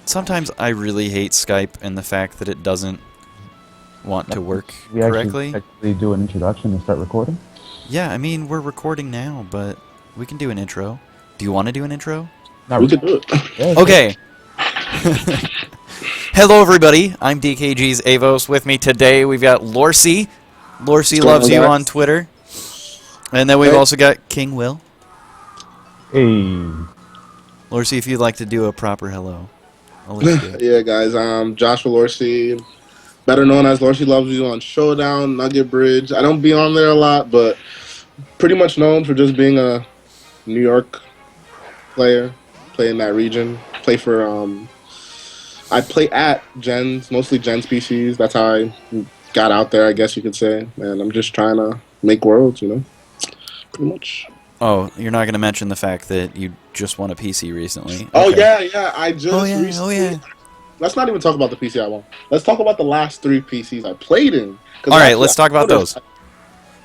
sometimes I really hate Skype and the fact that it doesn't want to work correctly. We actually do an introduction and start recording? Yeah, I mean, we're recording now, but we can do an intro. Do you want to do an intro? No, we could do it. Yeah, okay. Hello, everybody. I'm DKG's Avos. With me today, we've got Lorcy. Lorcy Loves You on Twitter. And then we've also got King Will. Hey. Lorcy, if you'd like to do a proper hello, I'll let you do it. Yeah, guys. I'm Joshua Lorcy, better known as LorcyLovesYou on Showdown, Nugget Bridge. I don't be on there a lot, but pretty much known for just being a New York player, play in that region. Play for I play at Gens, mostly Gens PCs. That's how I got out there, I guess you could say. And I'm just trying to make worlds, you know, pretty much. Oh, you're not going to mention the fact that you just won a PC recently. Oh, okay. yeah. I just recently... Oh, yeah. Let's not even talk about the PC I won. Let's talk about the last 3 PCs I played in. All right, let's talk about those.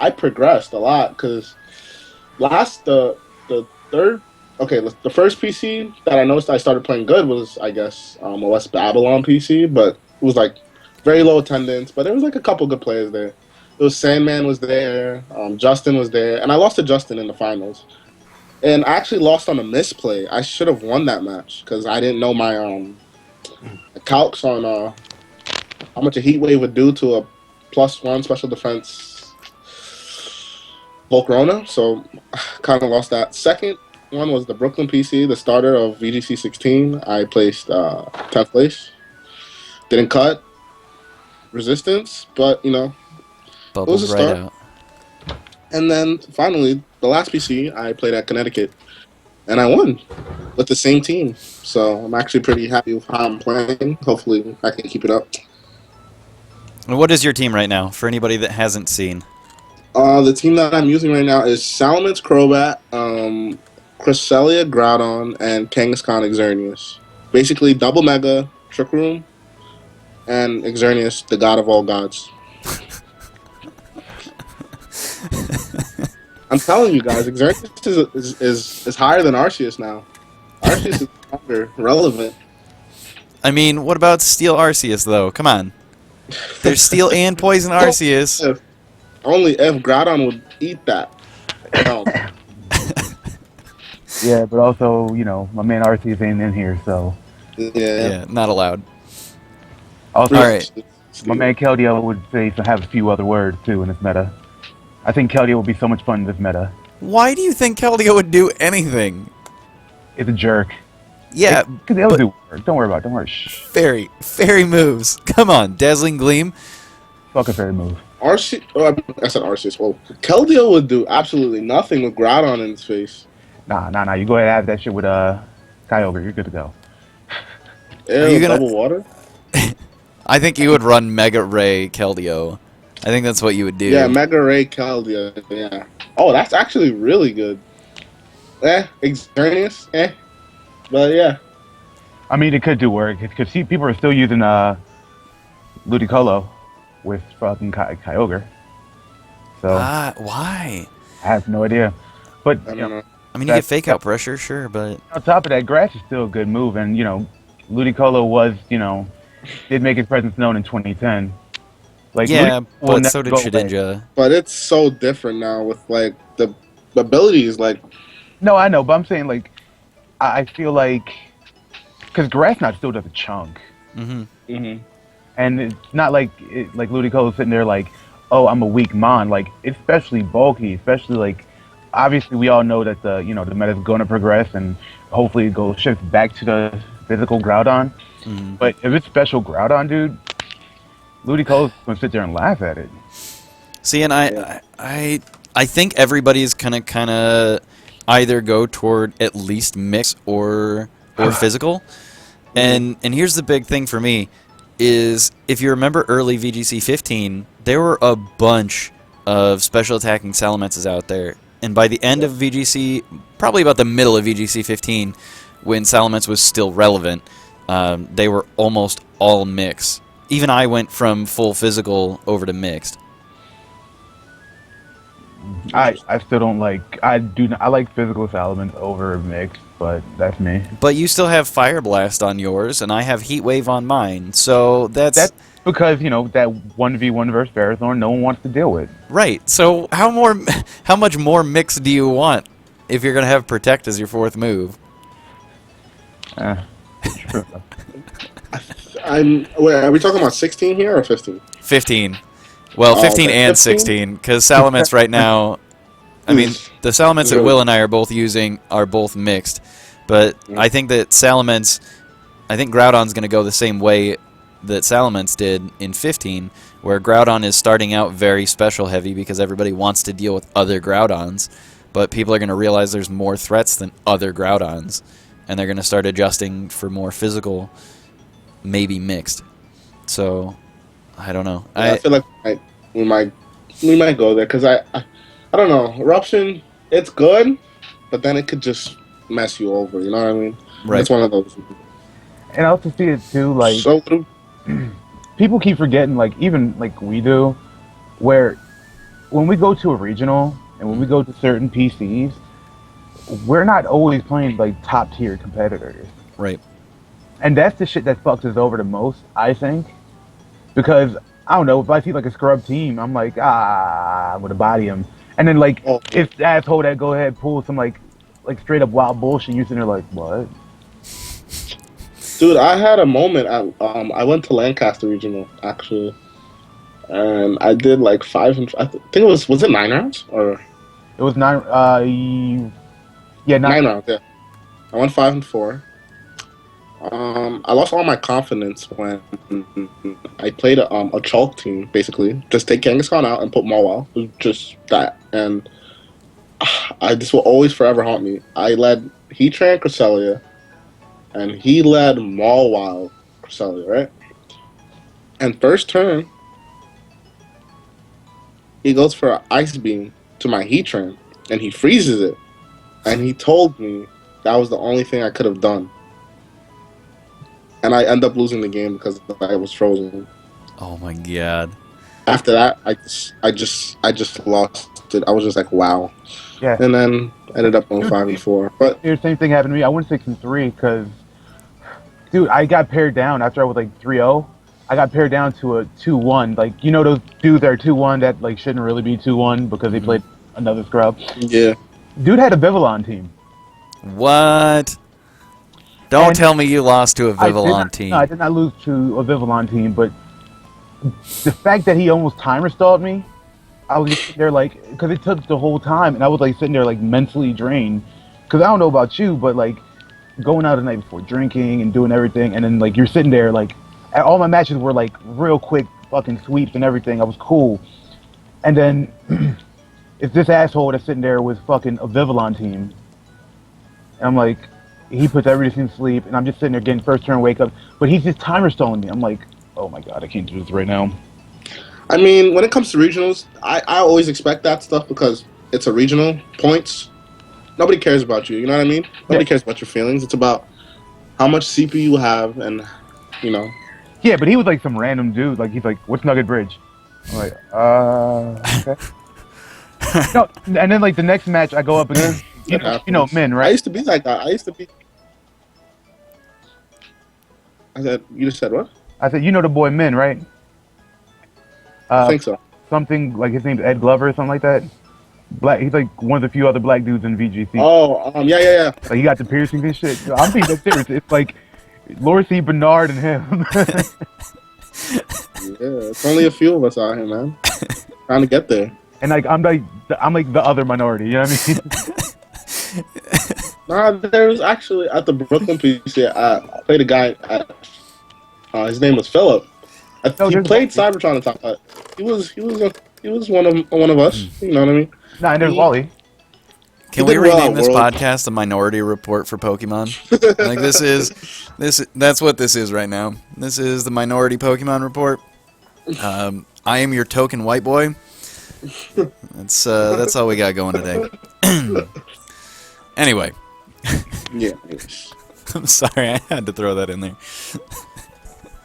I progressed a lot because the first PC that I noticed I started playing good was, I guess, a West Babylon PC, but it was like very low attendance, but there was like a couple good players there. It was Sandman was there, Justin was there, and I lost to Justin in the finals. And I actually lost on a misplay. I should have won that match because I didn't know my calcs on how much a heat wave would do to a +1 special defense Volcrona, so I kind of lost that. Second one was the Brooklyn PC, the starter of VGC 16. I placed 10th place. Didn't cut resistance, but you know, it was a start. Out. And then finally, the last PC I played at Connecticut, and I won with the same team. So I'm actually pretty happy with how I'm playing. Hopefully, I can keep it up. And what is your team right now, for anybody that hasn't seen? The team that I'm using right now is Salamence Crobat, Cresselia Groudon, and Kangaskhan Xerneas. Basically, double Mega, Trick Room, and Xerneas, the god of all gods. I'm telling you guys, Xerneas is higher than Arceus now. Arceus is longer, relevant. I mean, what about Steel Arceus, though? Come on. There's Steel and Poison Arceus. Only if Groudon would eat that. Yeah, but also, you know, my man Arceus ain't in here, so... Yeah, not allowed. Also, all right. My man Keldeo would say to have a few other words, too, in this meta. I think Keldeo would be so much fun in this meta. Why do you think Keldeo would do anything? It's a jerk. Yeah, because they'll do work. Don't worry about it. Don't worry. Shh. Fairy moves. Come on, Dazzling Gleam. Fuck a fairy move. I said Arceus. Well, Keldeo would do absolutely nothing with Groudon in his face. Nah. You go ahead and have that shit with Kyogre. You're good to go. Are you gonna double water? I think you would run Mega Ray Keldeo. I think that's what you would do. Yeah, Mega Ray Keldeo. Yeah. Oh, that's actually really good. Xerneas. But yeah. I mean, it could do work because people are still using Ludicolo with fucking Kyogre. So why? I have no idea. But I don't know. I mean, you get fake out pressure, sure, but on top of that, Grass is still a good move, and you know, Ludicolo was, you know, did make his presence known in 2010. Like, yeah, but so did Shedinja. But it's so different now with like the abilities. Like, no, I know, but I'm saying like, I feel like because Grass Knot still does a chunk. And it's not like Ludicolo sitting there like, oh, I'm a weak mon. Like, it's especially bulky, especially like, obviously we all know that the meta is going to progress and hopefully it goes shift back to the physical Groudon. But if it's special Groudon, dude, Ludicolo's gonna sit there and laugh at it. See, and I think everybody's gonna kind of either go toward at least mix or physical. And here's the big thing for me is if you remember early VGC 15, there were a bunch of special attacking Salamences out there. And by the end of VGC, probably about the middle of VGC 15, when Salamence was still relevant, they were almost all mix. Even I went from full physical over to mixed. I still don't like. I like physical Salamence over mixed. but that's me. But you still have Fire Blast on yours, and I have Heat Wave on mine. So That's because, you know, that 1v1 versus Ferrothorn no one wants to deal with. right. So how much more mix do you want if you're gonna have Protect as your 4th move? True. Wait, are we talking about 16 here or 15? 15. Well, Oh, 15 okay. and 15? 16, because Salamence right now. I mean, the Salamence that Will and I are both using are both mixed, but I think that I think Groudon's going to go the same way that Salamence did in 15, where Groudon is starting out very special heavy because everybody wants to deal with other Groudons, but people are going to realize there's more threats than other Groudons, and they're going to start adjusting for more physical, maybe mixed. So, I don't know. Yeah, I feel like we might go there because I don't know. Eruption, it's good, but then it could just mess you over. You know what I mean? Right. It's one of those. And I also see it too, like, So people keep forgetting, like, even like we do, where when we go to a regional and when we go to certain PCs, we're not always playing like top tier competitors. Right. And that's the shit that fucks us over the most, I think. Because, I don't know, if I see like a scrub team, I'm like, I'm gonna body him. And then like, if the asshole that go ahead pulls some like straight up wild bullshit, you're sitting there like, what? dude, I had a moment. I went to Lancaster Regional actually, and I did like 5 and I think it was it 9 rounds or It was 9. Yeah, 9 rounds. Yeah, I went 5 and 4. I lost all my confidence when I played a chalk team. Basically, just take Kangaskhan out and put Mawile. It was just that, and this will always forever haunt me. I led Heatran Cresselia, and he led Mawile Cresselia, right? And first turn, he goes for an Ice Beam to my Heatran, and he freezes it. And he told me that was the only thing I could have done. And I end up losing the game because I was frozen. Oh my god. After that, I just lost it. I was just like, wow. Yeah. And then ended up on 5 and 4. But the same thing happened to me. I went 6 and 3 because, dude, I got paired down after I was like 3-0. I got paired down to a 2-1. Like, you know those dudes that are 2-1 that like shouldn't really be 2-1 because they played another scrub. yeah. Dude had a Vivillon team. What? Don't And tell me you lost to a Vivillon team. No, I did not lose to a Vivillon team, but the fact that he almost timer stalled me, I was just sitting there like, because it took the whole time, and I was like sitting there like mentally drained. Because I don't know about you, but like going out the night before drinking and doing everything, and then like you're sitting there like, all my matches were like real quick fucking sweeps and everything. I was cool, and then it's this asshole that's sitting there with fucking a Vivillon team, and I'm like, he puts everything to sleep, and I'm just sitting there getting first turn wake up, but he's just timer stalling me. I'm like, oh my god, I can't do this right now. I mean, when it comes to regionals, I always expect that stuff because it's a regional points. Nobody cares about you. You know what I mean? Nobody cares about your feelings. It's about how much CP you have, and you know. Yeah, but he was like some random dude. Like he's like, "What's Nugget Bridge?" I'm like, okay. No, and then like the next match, I go up against you know Min, right? I used to be like that. I said, you just said what? I said, you know the boy Min, right? I think so. Something like his name's Ed Glover or something like that. Black. He's like one of the few other black dudes in VGC. Oh, yeah. Like he got the piercings and shit. I'm being dead serious. It's like Lorcy, Bernard, and him. Yeah, it's only a few of us out here, man. Trying to get there. And like I'm like the other minority. You know what I mean? Nah, there's actually at the Brooklyn PC. I played a guy. His name was Philip. He played Cybertron. He was one of us. You know what I mean? Nah, and there's Wally. Can we rename this podcast the Minority Report for Pokemon? Like that's what this is right now. This is the Minority Pokemon Report. I am your token white boy. That's all we got going today. Anyway. Yeah. I'm sorry, I had to throw that in there.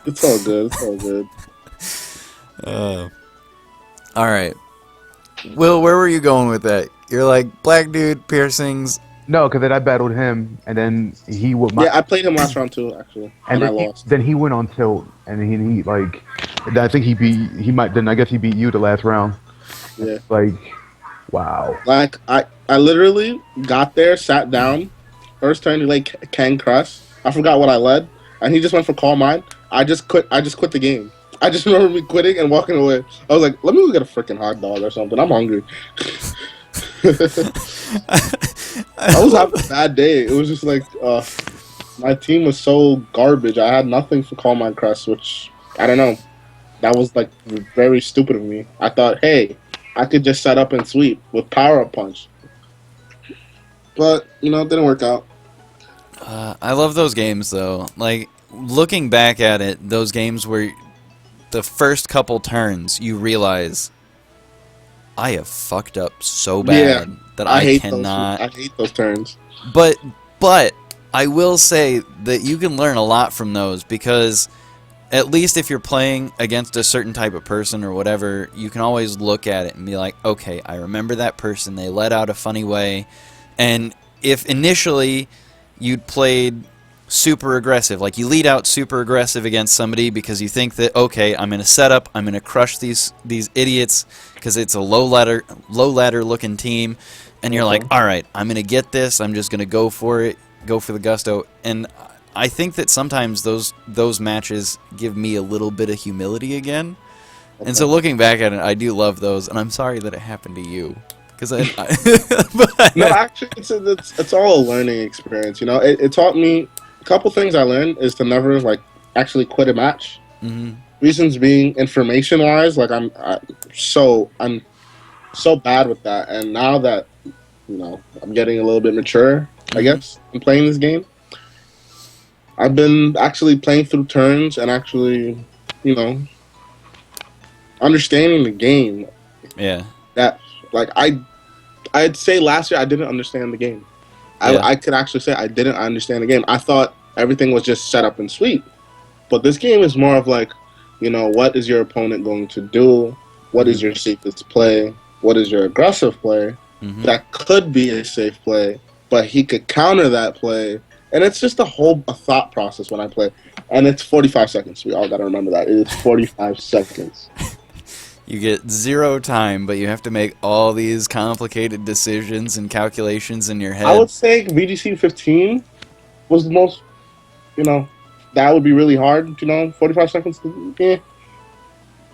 It's all good. It's all good. All right. Will, where were you going with that? You're like, black dude, piercings, No, because then I battled him, and then he would Yeah, I played him last round too, actually, and and I then lost. then he went on tilt, and he like, I think he might. Then I guess he beat you the last round. Yeah. Like, wow. Like I literally got there, sat down, first turn to like Kang Crest. I forgot what I led, and he just went for Call Mine. I just quit. I just quit the game. I just remember me quitting and walking away. I was like, let me go get a freaking hot dog or something. I'm hungry. I was having a bad day. It was just like my team was so garbage. I had nothing for Call Mine Crest, which I don't know. That was like very stupid of me. I thought, hey, I could just set up and sweep with Power Up Punch. But, you know, it didn't work out. I love those games, though. Like, looking back at it, those games where the first couple turns, you realize, I have fucked up so bad that I cannot. I hate those turns. But I will say that you can learn a lot from those, because at least if you're playing against a certain type of person or whatever, you can always look at it and be like, okay, I remember that person. They let out a funny way. And if initially you'd played super aggressive, like you lead out super aggressive against somebody because you think that, okay, I'm in a setup, I'm going to crush these idiots because it's a low ladder looking team, and you're like, all right, I'm going to get this, I'm just going to go for it, go for the gusto. And I think that sometimes those matches give me a little bit of humility again. Okay. And so looking back at it, I do love those, and I'm sorry that it happened to you. No, actually, it's all a learning experience. You know, it taught me a couple things. I learned is to never like actually quit a match. Mm-hmm. Reasons being, information wise, like I'm so bad with that. And now that I'm getting a little bit mature, I guess, in playing this game, I've been actually playing through turns and actually, understanding the game. Yeah. That like I'd say last year I didn't understand the game. I could actually say I didn't understand the game. I thought everything was just set up and sweep. But this game is more of like, what is your opponent going to do? What is your safest play? What is your aggressive play? Mm-hmm. That could be a safe play, but he could counter that play. And it's just a thought process when I play. And it's 45 seconds. We all got to remember that. It is 45 seconds. You get 0 time, but you have to make all these complicated decisions and calculations in your head. I would say VGC 15 was the most, that would be really hard, 45 seconds. Yeah.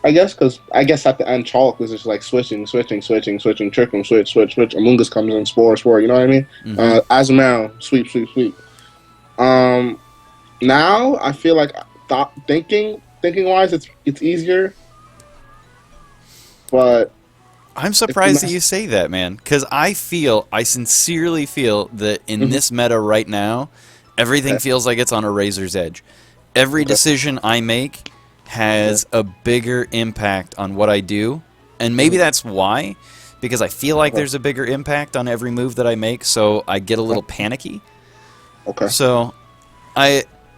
I guess, because at the end, Chalk is just like switching, Trickle, switch. Amungus comes in, Spore, you know what I mean? Mm-hmm. Azumarill, sweep. Now, I feel like thinking-wise, it's easier. But I'm surprised that you say that, man, because I sincerely feel that in this meta right now, everything feels like it's on a razor's edge. Every decision I make has a bigger impact on what I do, and maybe that's why, because I feel like there's a bigger impact on every move that I make, so I get a little panicky. Okay. So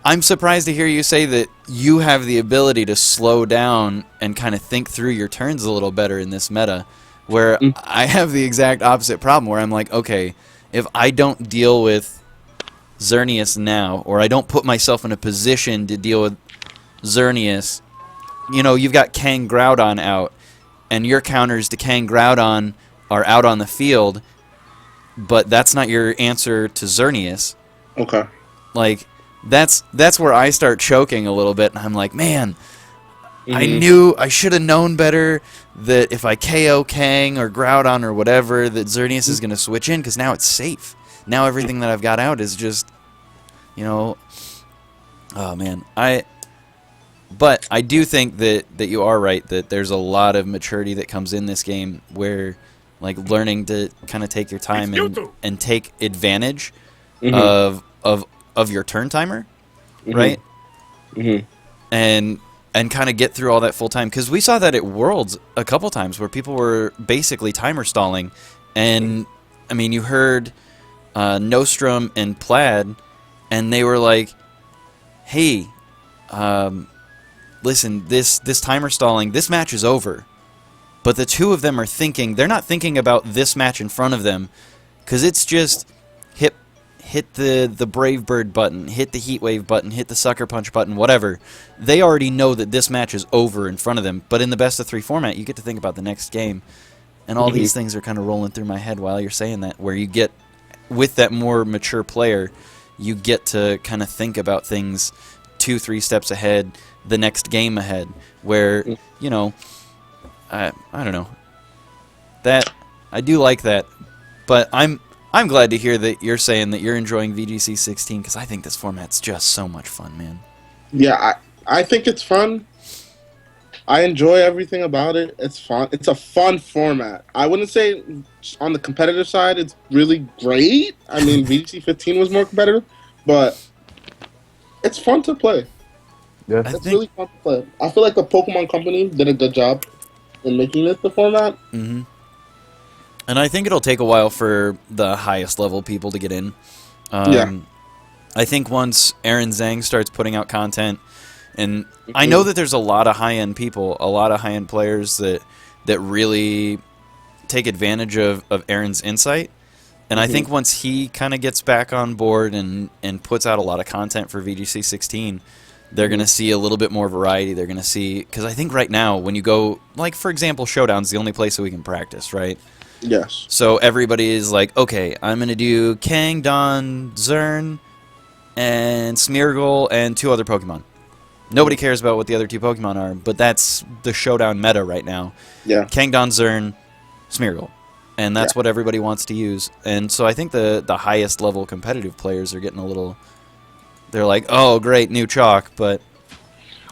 I'm surprised to hear you say that you have the ability to slow down and kind of think through your turns a little better in this meta, where I have the exact opposite problem, where I'm like, okay, if I don't deal with Xerneas now, or I don't put myself in a position to deal with Xerneas, you've got Kang Groudon out, and your counters to Kang Groudon are out on the field, but that's not your answer to Xerneas. Okay. Like, that's where I start choking a little bit, and I'm like, man, I should have known better that if I KO Kang or Groudon or whatever, that Xerneas is going to switch in, because now it's safe. Now everything that I've got out is just, oh man, but I do think that you are right, that there's a lot of maturity that comes in this game, where like learning to kind of take your time and take advantage of your turn timer, right? And kind of get through all that full time, because we saw that at Worlds a couple times where people were basically timer stalling, and I mean, you heard Nostrum and Plaid, and they were like, hey, listen, this timer stalling, this match is over. But the two of them are thinking, they're not thinking about this match in front of them, because it's just hit the Brave Bird button, hit the Heat Wave button, hit the Sucker Punch button, whatever, they already know that this match is over in front of them. But in the best of 3 format, you get to think about the next game. And all these things are kind of rolling through my head while you're saying that, where you get, with that more mature player, you get to kind of think about things 2-3 steps ahead, the next game ahead, where, you know, I don't know. That, I do like that, but I'm glad to hear that you're saying that you're enjoying VGC 16, because I think this format's just so much fun, man. Yeah, I think it's fun. I enjoy everything about it. It's fun. It's a fun format. I wouldn't say on the competitive side it's really great. I mean, VGC 15 was more competitive, but it's fun to play. Yeah. It's really fun to play. I feel like the Pokemon Company did a good job in making this the format. Mm-hmm. And I think it'll take a while for the highest level people to get in. Yeah. I think once Aaron Zhang starts putting out content, and I know that there's a lot of high-end people, a lot of high-end players that really take advantage of Aaron's insight. And I think once he kind of gets back on board and puts out a lot of content for VGC 16, they're going to see a little bit more variety. They're going to see, because I think right now when you go, like for example, Showdown's the only place that we can practice, right? Yes. So everybody is like, okay, I'm going to do Kang, Don, Zern, and Smeargle, and 2 other Pokemon. Nobody cares about what the other 2 Pokemon are, but that's the Showdown meta right now. Yeah. Kang, Don, Zern, Smeargle. And that's what everybody wants to use. And so I think the highest level competitive players are getting a little... They're like, oh, great, new chalk, but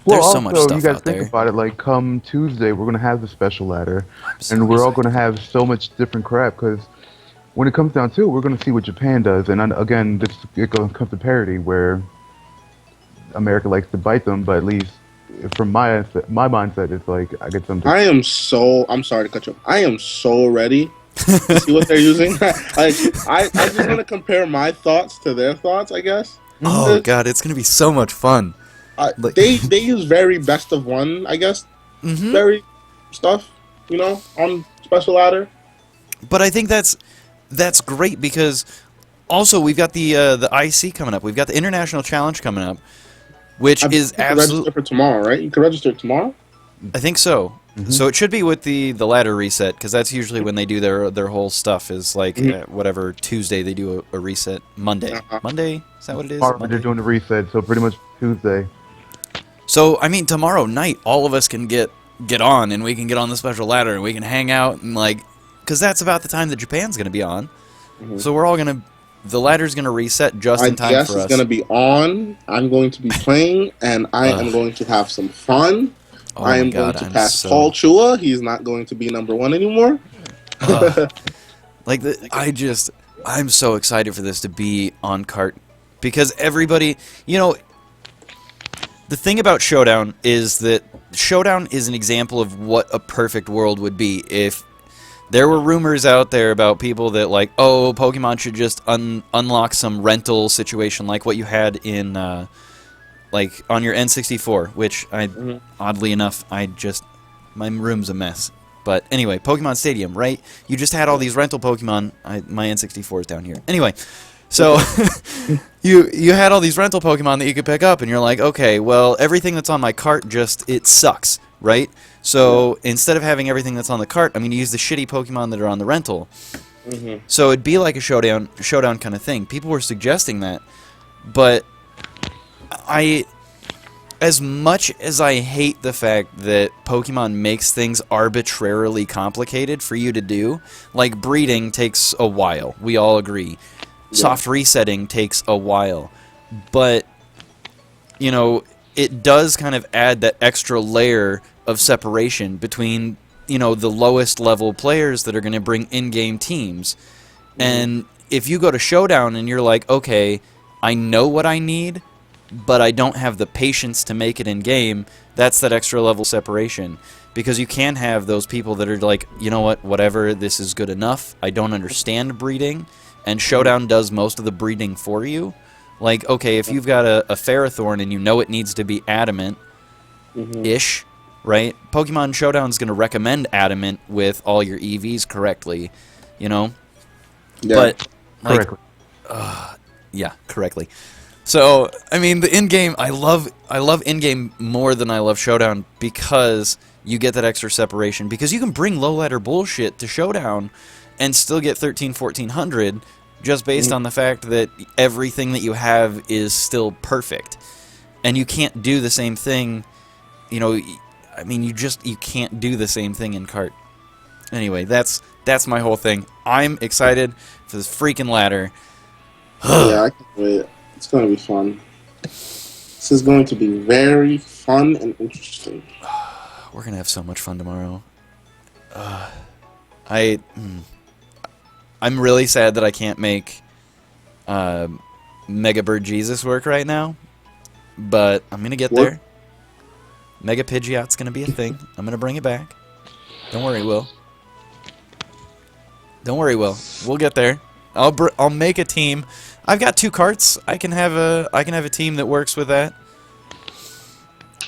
there's so much stuff you guys out there. think about it, like, come Tuesday, we're going to have the special ladder, and we're all going to have so much different crap, because when it comes down to it, we're going to see what Japan does, and again, it comes to parity, where America likes to bite them, but at least from my mindset, it's like I get something. I'm sorry to cut you off. I am so ready to see what they're using. I just want to compare my thoughts to their thoughts, I guess. Oh, God, it's going to be so much fun. They use very best of one, I guess. Very stuff, you know, on special ladder. But I think that's great, because also we've got the IC coming up. We've got the International Challenge coming up, which is absolutely... register for tomorrow, right? You can register tomorrow? I think so. So it should be with the ladder reset, because that's usually when they do their whole stuff, is like whatever Tuesday they do a reset. Monday. Monday? Is that what it is? Tomorrow they're doing the reset, so pretty much Tuesday. So, I mean, tomorrow night, all of us can get on, and we can get on the special ladder, and we can hang out, and like... Because that's about the time that Japan's going to be on. So we're all going to... The ladder's going to reset just in time for us. It's going to be on. I'm going to be playing, and I am going to have some fun. Oh I am going to pass Paul Chua. He's not going to be #1 anymore. Like, I'm so excited for this to be on cart. Because everybody... You know, the thing about Showdown is that Showdown is an example of what a perfect world would be if there were rumors out there about people that, like, oh, Pokemon should just unlock some rental situation like what you had in, like, on your N64, which oddly enough, my room's a mess. But anyway, Pokemon Stadium, right? You just had all these rental Pokemon. My N64 is down here. Anyway, so you had all these rental Pokemon that you could pick up, and you're like, okay, well, everything that's on my cart it sucks, right? So instead of having everything that's on the cart, I'm going to use the shitty Pokemon that are on the rental. So it'd be like a showdown kind of thing. People were suggesting that, but as much as I hate the fact that Pokemon makes things arbitrarily complicated for you to do, like breeding takes a while, we all agree. Soft resetting takes a while, but, you know, it does kind of add that extra layer of separation between, you know, the lowest level players that are going to bring in-game teams. And if you go to Showdown and you're like, okay, I know what I need, but I don't have the patience to make it in-game, that's that extra level separation. Because you can have those people that are like, you know what, whatever, this is good enough, I don't understand breeding, and Showdown does most of the breeding for you. Like, okay, if you've got a Ferrothorn and you know it needs to be adamant-ish, right? Pokemon Showdown's going to recommend adamant with all your EVs correctly, you know? Yeah. But, like, Yeah, correctly. So, I mean, the in-game, I love in-game more than I love Showdown because you get that extra separation. Because you can bring low-ladder bullshit to Showdown and still get 13, 1400 just based on the fact that everything that you have is still perfect. And you can't do the same thing, you know, I mean, you can't do the same thing in cart. Anyway, that's my whole thing. I'm excited for this freaking ladder. Yeah, I can't wait. It's going to be fun. This is going to be very fun and interesting. We're going to have so much fun tomorrow. I'm really sad that I can't make Mega Bird Jesus work right now, but I'm going to get there. Mega Pidgeot's going to be a thing. I'm going to bring it back. Don't worry, Will. Don't worry, Will. We'll get there. I'll make a team. I've got 2 carts. I can have a team that works with that.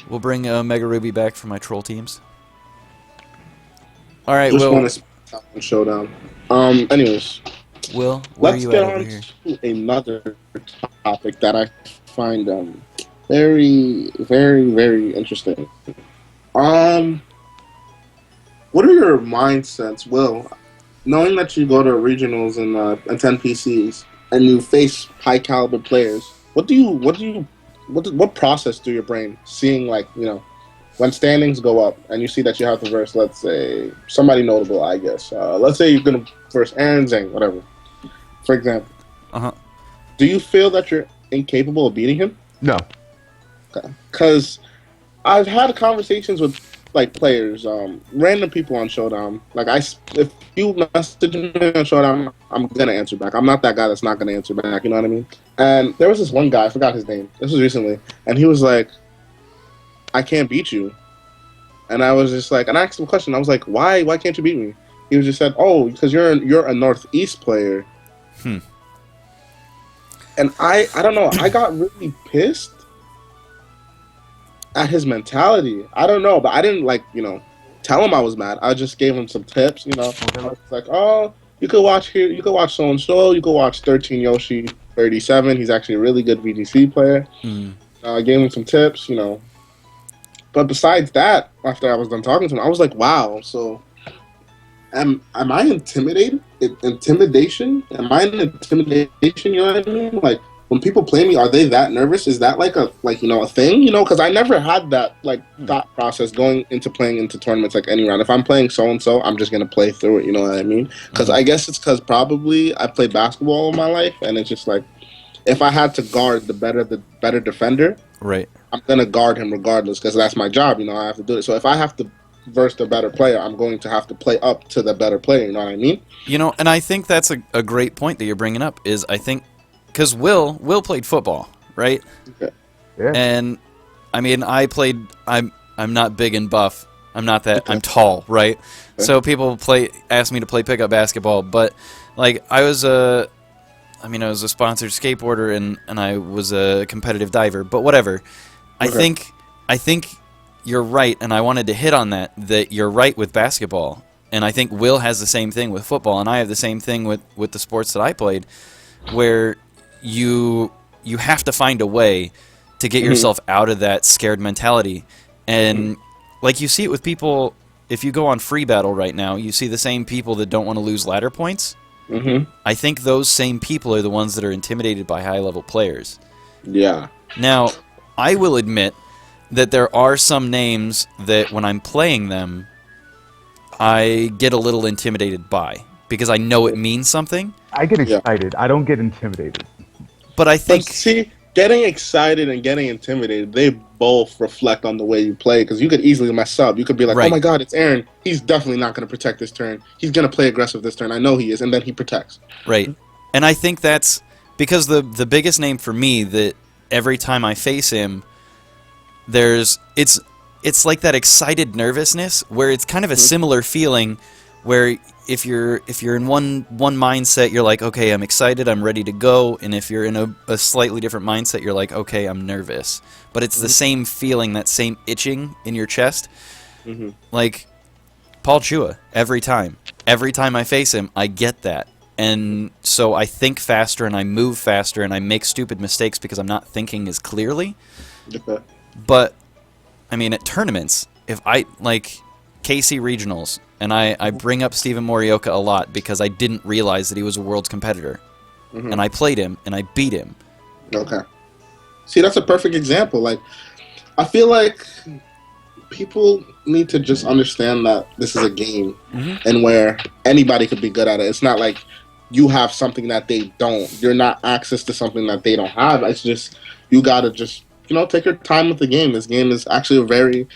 We'll bring Mega Ruby back for my troll teams. All right, Just Will. want to showdown. Anyways, Will, where let's are you get at on over here? to another topic that I find very, very, very interesting. What are your mindsets, Will? Knowing that you go to regionals and 10 PCs and you face high caliber players, what process through your brain seeing, like, you know, when standings go up and you see that you have to verse, let's say, somebody notable, I guess. Let's say you're gonna verse Aaron Zhang, whatever, for example. Do you feel that you're incapable of beating him? No. Because I've had conversations with, like, players, random people on Showdown. Like, if you message me on Showdown, I'm gonna answer back. I'm not that guy that's not gonna answer back. You know what I mean? And there was this one guy, I forgot his name. This was recently, and he was like, "I can't beat you." And I was just like, and I asked him a question. I was like, "Why? Why can't you beat me?" He was just said, "Oh, because you're a Northeast player." And I don't know. I got really pissed at his mentality. I don't know, but I didn't, like, you know, tell him I was mad. I just gave him some tips, you know. I was like, "Oh, you could watch here. You could watch so and so. You could watch 13 Yoshi 37. He's actually a really good VGC player." I gave him some tips, you know. But besides that, after I was done talking to him, I was like, "Wow, so am I intimidated? Intimidation? Am I an intimidation? You know what I mean? Like, when people play me, are they that nervous? Is that like a thing? You know, because I never had that, like, thought process going into playing into tournaments, like, any round. If I'm playing so and so, I'm just gonna play through it. You know what I mean? Because I guess it's because probably I played basketball all my life, and it's just like, if I had to guard the better defender, Right. I'm gonna guard him regardless, because that's my job. You know, I have to do it. So if I have to verse the better player, I'm going to have to play up to the better player. You know what I mean? You know, and I think that's a great point that you're bringing up. Is I think because Will played football, right? Okay. Yeah. And I mean, I'm not big and buff. I'm not that. I'm tall, right? Okay. So people ask me to play pickup basketball, but like I was a sponsored skateboarder and I was a competitive diver, but whatever. Okay. I think you're right, and I wanted to hit on that you're right with basketball. And I think Will has the same thing with football, and I have the same thing with the sports that I played, where you have to find a way to get yourself out of that scared mentality. And like you see it with people, if you go on Free Battle right now, you see the same people that don't want to lose ladder points. I think those same people are the ones that are intimidated by high-level players. Yeah. Now, I will admit that there are some names that when I'm playing them, I get a little intimidated by, because I know it means something. I get excited. I don't get intimidated. But I think... But see, getting excited and getting intimidated, they both reflect on the way you play, because you could easily mess up. You could be like, Right. "Oh my god, it's Aaron. He's definitely not going to protect this turn. He's going to play aggressive this turn. I know he is." And then he protects. Right. And I think that's... Because the biggest name for me that every time I face him, it's like that excited nervousness where it's kind of a similar feeling where if you're in one mindset, you're like, okay, I'm excited, I'm ready to go. And if you're in a slightly different mindset, you're like, okay, I'm nervous. But it's the same feeling, that same itching in your chest. Like Paul Chua, every time I face him, I get that. and so I think faster and I move faster and I make stupid mistakes because I'm not thinking as clearly. Okay. But I mean, at tournaments, if I like KC regionals, and I bring up Steven Morioka a lot because I didn't realize that he was a world's competitor, and I played him and I beat him. Okay. See, that's a perfect example. Like, I feel like people need to just understand that this is a game, and where anybody could be good at it. It's not like you have something that they don't. You're not access to something that they don't have. It's just you gotta just take your time with the game. This game is actually a very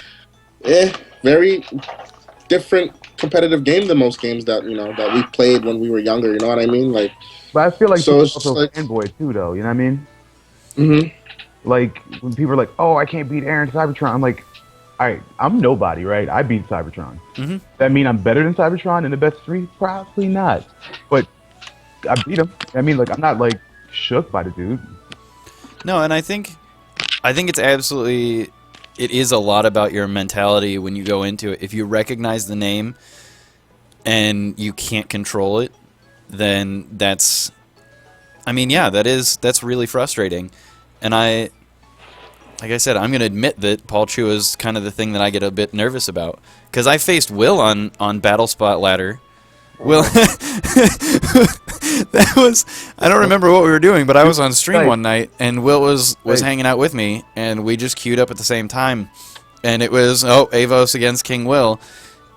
different competitive game than most games that that we played when we were younger. You know what I mean? Like, But I feel like so people it's just also like, fanboy too, though. You know what I mean? mm-hmm. Like when people are like, "Oh, I can't beat Aaron Cybertron," I'm like, "All right, I'm nobody, right? I beat Cybertron. That mean I'm better than Cybertron in the best 3? Probably not, but I beat him. I mean, like I'm not like shook by the dude. No, and I think it's absolutely, it is a lot about your mentality when you go into it. If you recognize the name and you can't control it, then that's really frustrating. And like I said, I'm going to admit that Paul Chu is kind of the thing that I get a bit nervous about. Because I faced Will on Battle Spot Ladder. Will, that was, I don't remember what we were doing, but I was on stream one night, and Will was hanging out with me, and we just queued up at the same time. And it was, Avos against King Will.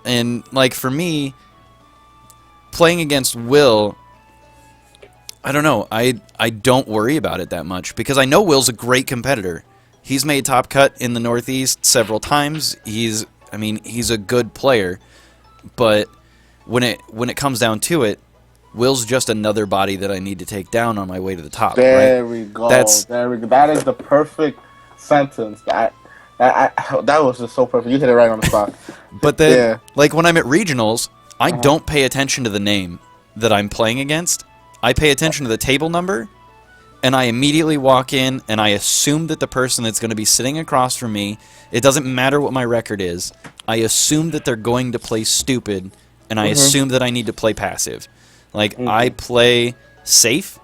And, like, for me, playing against Will, I don't know, I don't worry about it that much, because I know Will's a great competitor. He's made top cut in the Northeast several times. He's a good player, but when it comes down to it, Will's just another body that I need to take down on my way to the top. There right? we go. There we go. That is the perfect sentence. That was just so perfect. You hit it right on the spot. But then, like when I'm at regionals, I don't pay attention to the name that I'm playing against. I pay attention to the table number, and I immediately walk in and I assume that the person that's going to be sitting across from me, it doesn't matter what my record is, I assume that they're going to play stupid, and I assume that I need to play passive. Like, I play safe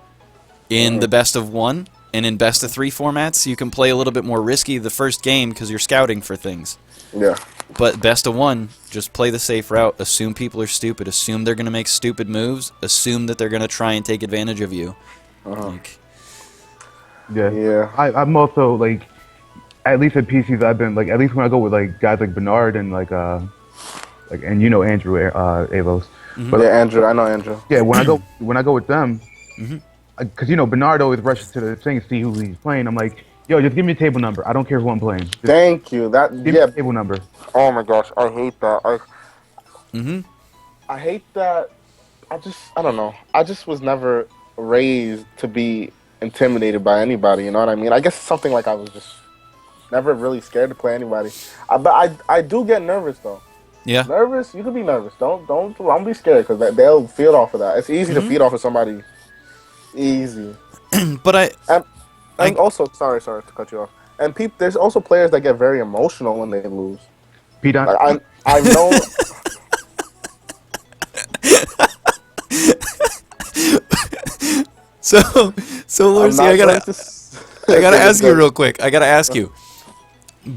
in the best of 1, and in best of 3 formats, you can play a little bit more risky the first game because you're scouting for things. Yeah. But best of 1, just play the safe route. Assume people are stupid. Assume they're going to make stupid moves. Assume that they're going to try and take advantage of you. Like, yeah. I'm also like, at least at PCs, I've been like, at least when I go with like guys like Bernard and like and Andrew Avos. But yeah, Andrew, I know Andrew. Yeah, when I go with them, because Bernard always rushes to the thing to see who he's playing. I'm like, yo, just give me a table number. I don't care who I'm playing. Just Thank you. give me a table number. Oh my gosh, I hate that. I hate that. I don't know. I just was never raised to be intimidated by anybody. You know what I mean? I guess it's something like I was just never really scared to play anybody. But I do get nervous though. yeah. Nervous? You can be nervous. Don't be scared because they'll feed off of that. It's easy to feed off of somebody. Easy. But and also, sorry to cut you off. And there's also players that get very emotional when they lose. Pete, Like, I've known. So Lucy, I gotta ask you real quick. I gotta ask you,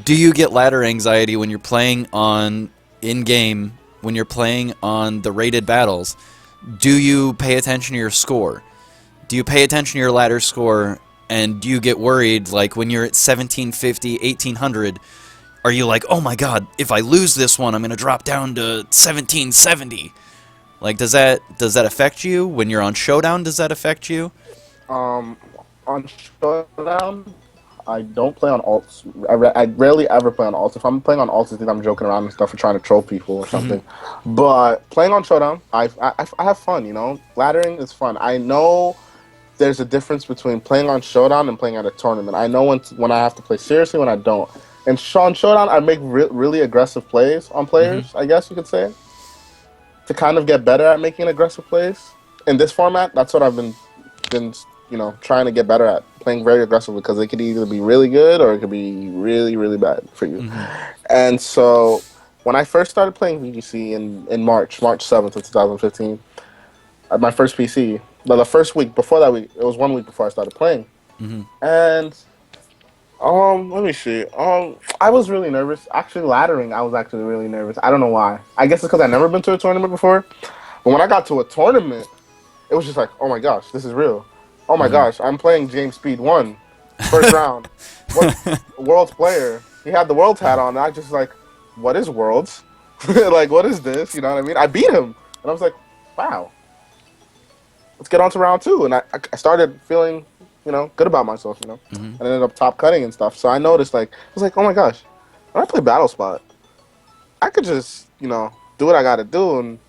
do you get ladder anxiety when you're playing on in-game, when you're playing on the rated battles? Do you pay attention to your score? Do you pay attention to your ladder score, and do you get worried, like when you're at 1750, 1800, are you like, oh my god, if I lose this one, I'm gonna drop down to 1770? Like, does that affect you? When you're on Showdown, does that affect you? On Showdown, I don't play on alts. I rarely ever play on alts. If I'm playing on alts, I think I'm joking around and stuff or trying to troll people or something. But playing on Showdown, I have fun, Laddering is fun. I know there's a difference between playing on Showdown and playing at a tournament. I know when I have to play seriously, when I don't. And on Showdown, I make really aggressive plays on players, I guess you could say, to kind of get better at making aggressive plays. In this format, that's what I've been trying to get better at, playing very aggressive, because it could either be really good or it could be really, really bad for you. And so when I first started playing VGC in March 7th of 2015, at my first PC. The first week before that week, it was 1 week before I started playing, and let me see. I was really nervous. Actually, laddering, I was actually really nervous. I don't know why. I guess it's because I've never been to a tournament before. But when I got to a tournament, it was just like, oh my gosh, this is real. Oh my gosh, I'm playing James Speed 1, first round. What Worlds player? He had the Worlds hat on. And I just like, what is Worlds? Like, what is this? You know what I mean? I beat him, and I was like, wow. Let's get on to round 2, and I started feeling, good about myself, and ended up top cutting and stuff. So I noticed, like, I was like, oh my gosh, when I play Battle Spot, I could just, do what I got to do, and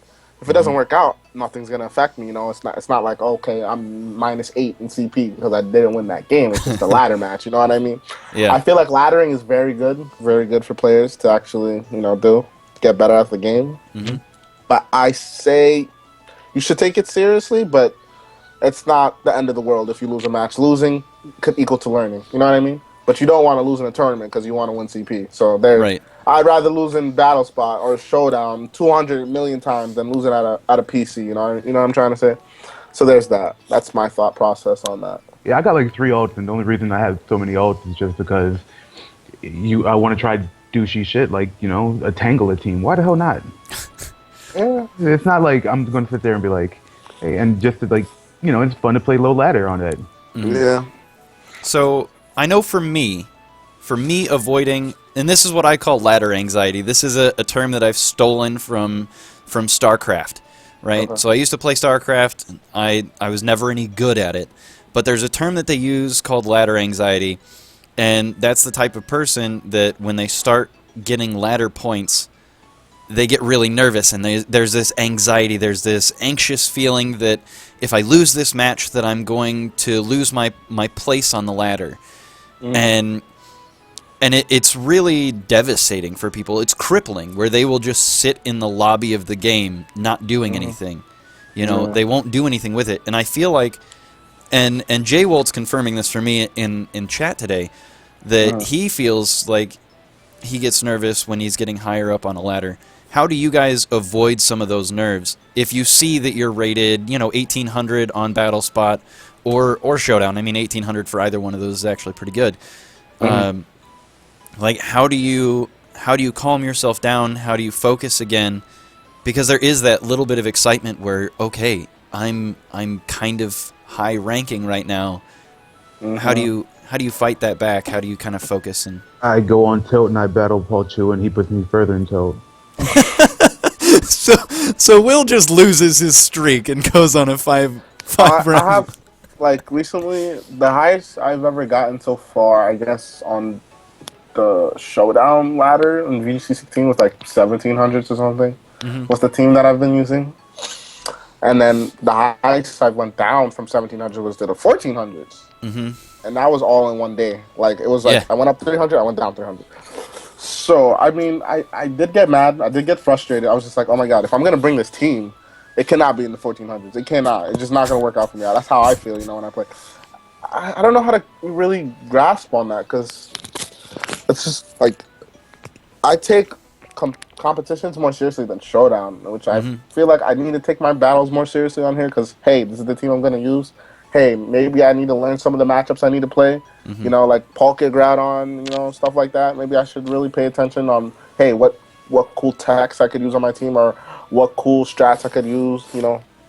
if it doesn't work out, nothing's gonna affect me. It's not like, okay, I'm -8 in CP because I didn't win that game. It's just a ladder match. You know what I mean? Yeah. I feel like laddering is very good for players to actually, do to get better at the game. But I say you should take it seriously, but it's not the end of the world if you lose a match. Losing could equal to learning. You know what I mean? But you don't want to lose in a tournament because you want to win CP. So Right. I'd rather lose in Battle Spot or Showdown 200 million times than losing at a PC. You know what I'm trying to say? So there's that. That's my thought process on that. Yeah, I got like 3 ults, and the only reason I have so many ults is just because I want to try douchey shit like, a tangle a team. Why the hell not? Yeah. It's not like I'm going to sit there and be like, hey, and just to, like, it's fun to play low ladder on that. Yeah. So I know for me avoiding, and this is what I call ladder anxiety. This is a term that I've stolen from StarCraft, right? Okay. So I used to play StarCraft. I was never any good at it, but there's a term that they use called ladder anxiety, and that's the type of person that when they start getting ladder points, they get really nervous, and there's this anxiety, there's this anxious feeling that if I lose this match, that I'm going to lose my place on the ladder. And it's really devastating for people. It's crippling, where they will just sit in the lobby of the game not doing anything. They won't do anything with it. And I feel like, and Jay Wolt's confirming this for me in chat today, that he feels like he gets nervous when he's getting higher up on a ladder. How do you guys avoid some of those nerves? If you see that you're rated, 1800 on Battle Spot or Showdown, I mean 1800 for either one of those is actually pretty good. Like, how do you calm yourself down? How do you focus again? Because there is that little bit of excitement where, okay, I'm kind of high ranking right now. How do you fight that back? How do you kind of focus? And I go on tilt and I battle Paul Chu, and he puts me further in tilt. So Will just loses his streak and goes on a five round. I have, like, recently, the highest I've ever gotten so far, I guess, on the Showdown ladder in VGC 16 was like 1700s or something. Was the team that I've been using. And then the highest I went down from 1700 was to the 1400s. And that was all in one day. Like, it was like, I went up 300, I went down 300. So, I mean, I did get mad. I did get frustrated. I was just like, oh my god, if I'm going to bring this team, it cannot be in the 1400s. It cannot. It's just not going to work out for me. That's how I feel, when I play. I don't know how to really grasp on that, because it's just, like, I take competitions more seriously than Showdown, which I feel like I need to take my battles more seriously on here, because, hey, this is the team I'm going to use. Hey, maybe I need to learn some of the matchups I need to play. Like Polka Groudon, stuff like that. Maybe I should really pay attention on, hey, what cool attacks I could use on my team, or what cool strats I could use,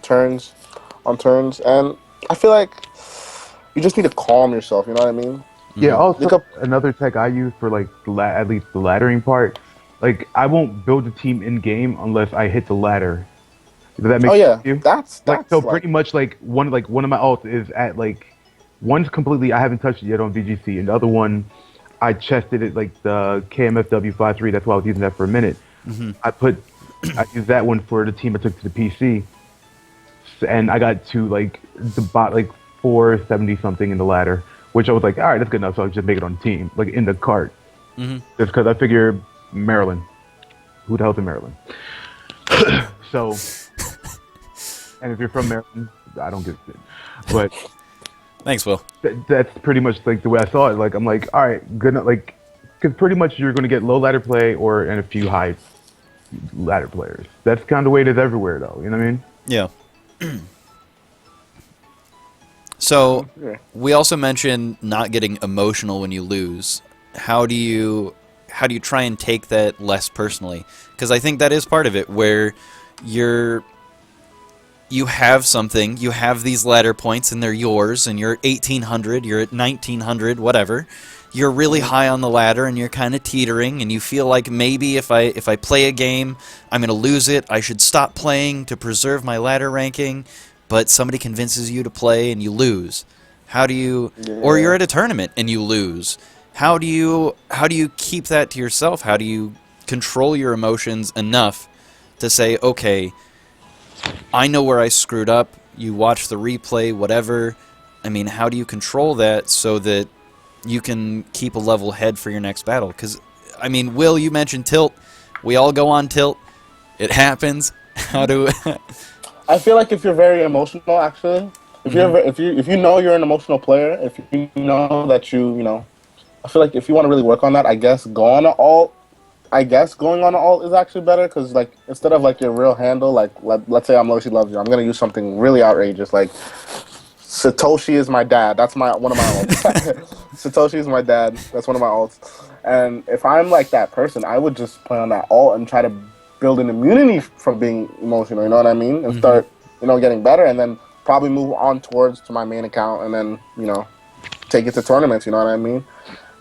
turns. And I feel like you just need to calm yourself, you know what I mean? Yeah, also, another tech I use for, like, at least the laddering part, like, I won't build a team in-game unless I hit the ladder. Does that make sense to you? That's so pretty much, like, one of my ults is at, like, one's completely, I haven't touched it yet on VGC, and the other one, I chested it, like, the KMFW 5.3, that's why I was using that for a minute. I used that one for the team I took to the PC, and I got to, like, the bot, like, 470 something in the ladder, which I was like, alright, that's good enough, so I'll just make it on the team, like, in the cart. Just because I figure Maryland. Who the hell's in Maryland? So, and if you're from Maryland, I don't give a shit. But thanks, Will. That's pretty much, like, the way I saw it. Like, I'm like, all right, good enough. Like, because pretty much you're going to get low ladder play and a few high ladder players. That's kind of the way it is everywhere, though. You know what I mean? Yeah. So Yeah. we also mentioned not getting emotional when you lose. How do you try and take that less personally? Because I think that is part of it, where you have something, you have these ladder points, and they're yours, and you're at 1800, you're at 1900, whatever. You're really high on the ladder, and you're kind of teetering, and you feel like maybe if I play a game, I'm going to lose it. I should stop playing to preserve my ladder ranking. But somebody convinces you to play, and you lose. How do you? Yeah. Or you're at a tournament and you lose. How do you keep that to yourself? How do you control your emotions enough to say, okay, I know where I screwed up. You watch the replay, whatever. I mean, how do you control that so that you can keep a level head for your next battle? Because, I mean, Will, you mentioned tilt. We all go on tilt. It happens. How do? I feel like if you're very emotional, actually, if you know you're an emotional player, if you know that you know, I feel like if you want to really work on that, I guess going on alt is actually better, because like instead of like your real handle, like let's say I'm LorcyLovesYou, I'm gonna use something really outrageous like Satoshi is my dad. That's one of my alts. Satoshi is my dad. That's one of my alts. And if I'm like that person, I would just play on that alt and try to build an immunity from being emotional, you know what I mean? And start, getting better, and then probably move on to my main account, and then, take it to tournaments, you know what I mean?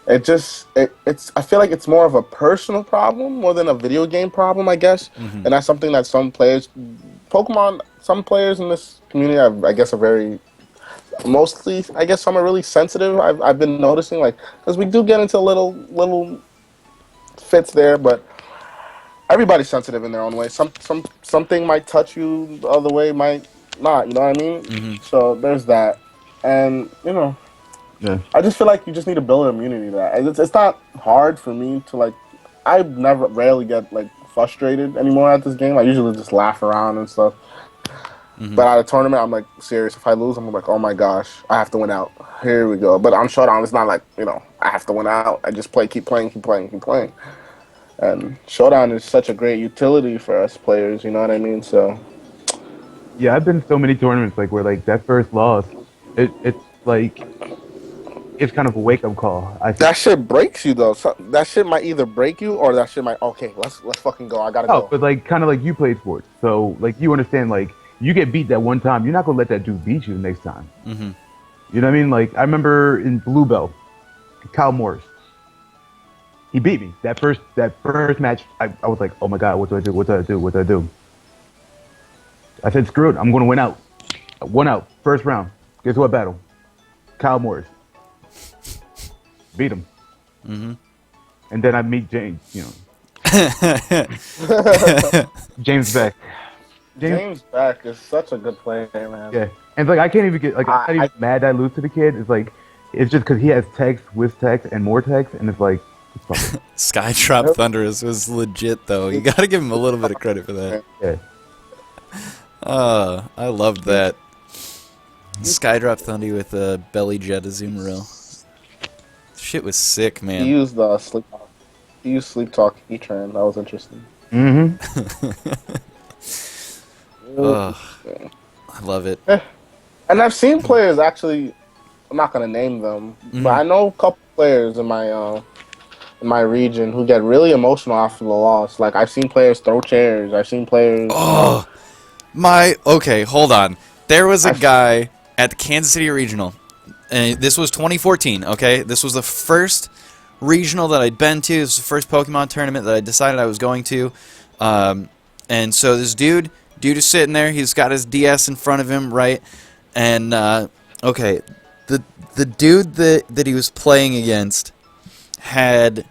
It's I feel like it's more of a personal problem more than a video game problem, I guess. And that's something that some players in this community, I guess, are very, mostly, I guess some are really sensitive. I've been noticing, like, because we do get into little fits there, but everybody's sensitive in their own way. Something might touch you, the other way might not. You know what I mean? So there's that, and Yeah. I just feel like you just need to build an immunity to that. It's not hard for me to like. I rarely get like frustrated anymore at this game. I usually just laugh around and stuff. But at a tournament, I'm like serious. If I lose, I'm like, oh my gosh, I have to win out. Here we go. But on Showdown, it's not like I have to win out. I just keep playing. And Showdown is such a great utility for us players, you know what I mean? So Yeah, I've been to so many tournaments like where like that first loss, it's like it's kind of a wake up call. that shit breaks you though. That shit might either break you or that shit might let's fucking go. I gotta go. But like kind of like you played sports, so like you understand like you get beat that one time, you're not gonna let that dude beat you the next time. You know what I mean? Like I remember in Blue Belt, Kyle Morris. He beat me that first match. I was like, oh my god, what do I do? I said, screw it, I'm going to win out. I won out, first round. Guess what battle? Kyle Morris. Beat him. And then I meet James, James Beck. James Beck is such a good player, man. Yeah, and like I can't even get like I'm not even mad that I lose to the kid. It's like it's just because he has text, with text, and more text, and it's like. Skydrop Thunder was legit, though. You gotta give him a little bit of credit for that. Yeah. I loved that. Skydrop Thunder with a belly jet Azumarill. Shit was sick, man. He used sleep. He used sleep talk E-Tran. That was interesting. I love it. And I've seen players actually. I'm not gonna name them, but I know a couple players in my region who get really emotional after the loss. Like I've seen players throw chairs. I've seen players. Okay, hold on. There was a guy at the Kansas City Regional, and this was 2014. Okay, this was the first regional that I'd been to. This was the first Pokemon tournament that I decided I was going to. And so this dude is sitting there. He's got his DS in front of him, right? And okay, the dude that he was playing against had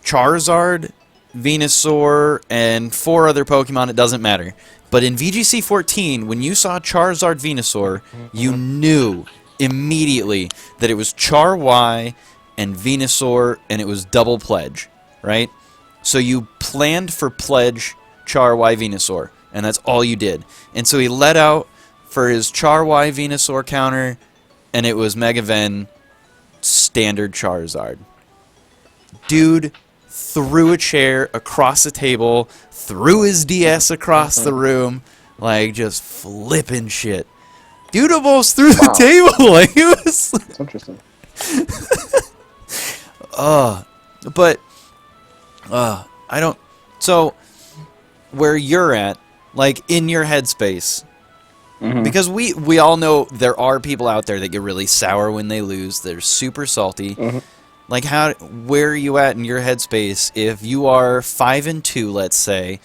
Charizard, Venusaur, and 4 other Pokemon. It doesn't matter. But in VGC 14, when you saw Charizard Venusaur, you knew immediately that it was Char Y and Venusaur, and it was double pledge, right? So you planned for pledge Char Y Venusaur, and that's all you did. And so he let out for his Char Y Venusaur counter, and it was Mega Ven standard Charizard. Dude threw a chair across the table, threw his DS across the room, like just flipping shit. Dude almost threw the Wow. table. Like, it was. That's interesting. But I don't. So, where you're at, like in your headspace, because we all know there are people out there that get really sour when they lose. They're super salty. Like, where are you at in your headspace if you are 5-2, let's say,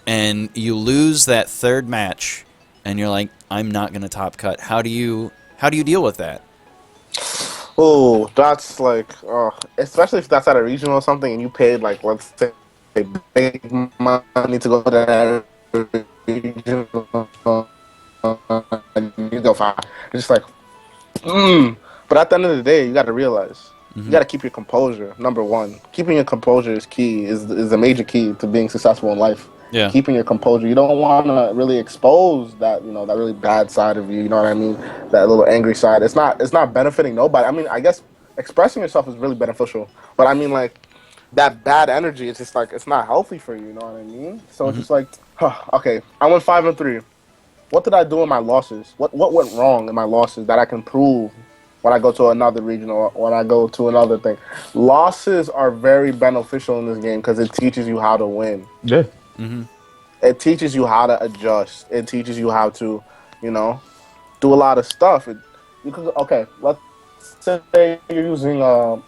and you lose that third match, and you're like, I'm not gonna top cut. How do you deal with that? Oh, that's like, especially if that's at a regional or something, and you paid like, let's say, big money to go to that regional, and you go far. It's just like, But at the end of the day, you got to realize you got to keep your composure. Number one, keeping your composure is key. Is a major key to being successful in life. Yeah. Keeping your composure. You don't want to really expose that, that really bad side of you. You know what I mean? That little angry side. It's not benefiting nobody. I mean, I guess expressing yourself is really beneficial. But I mean, like, that bad energy, it's just like, it's not healthy for you. You know what I mean? So it's just like, okay, I went 5-3. What did I do in my losses? What went wrong in my losses that I can prove when I go to another regional or when I go to another thing? Losses are very beneficial in this game because it teaches you how to win. Yeah. It teaches you how to adjust. It teaches you how to, do a lot of stuff. Okay, let's say you're using a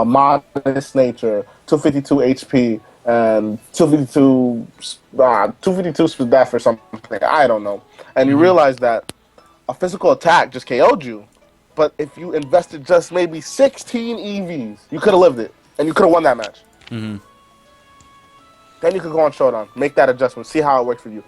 modest nature, 252 HP, and 252 stat for something. I don't know. And you realize that a physical attack just KO'd you. But if you invested just maybe 16 EVs, you could have lived it. And you could have won that match. Then you could go on Showdown, make that adjustment, see how it works for you.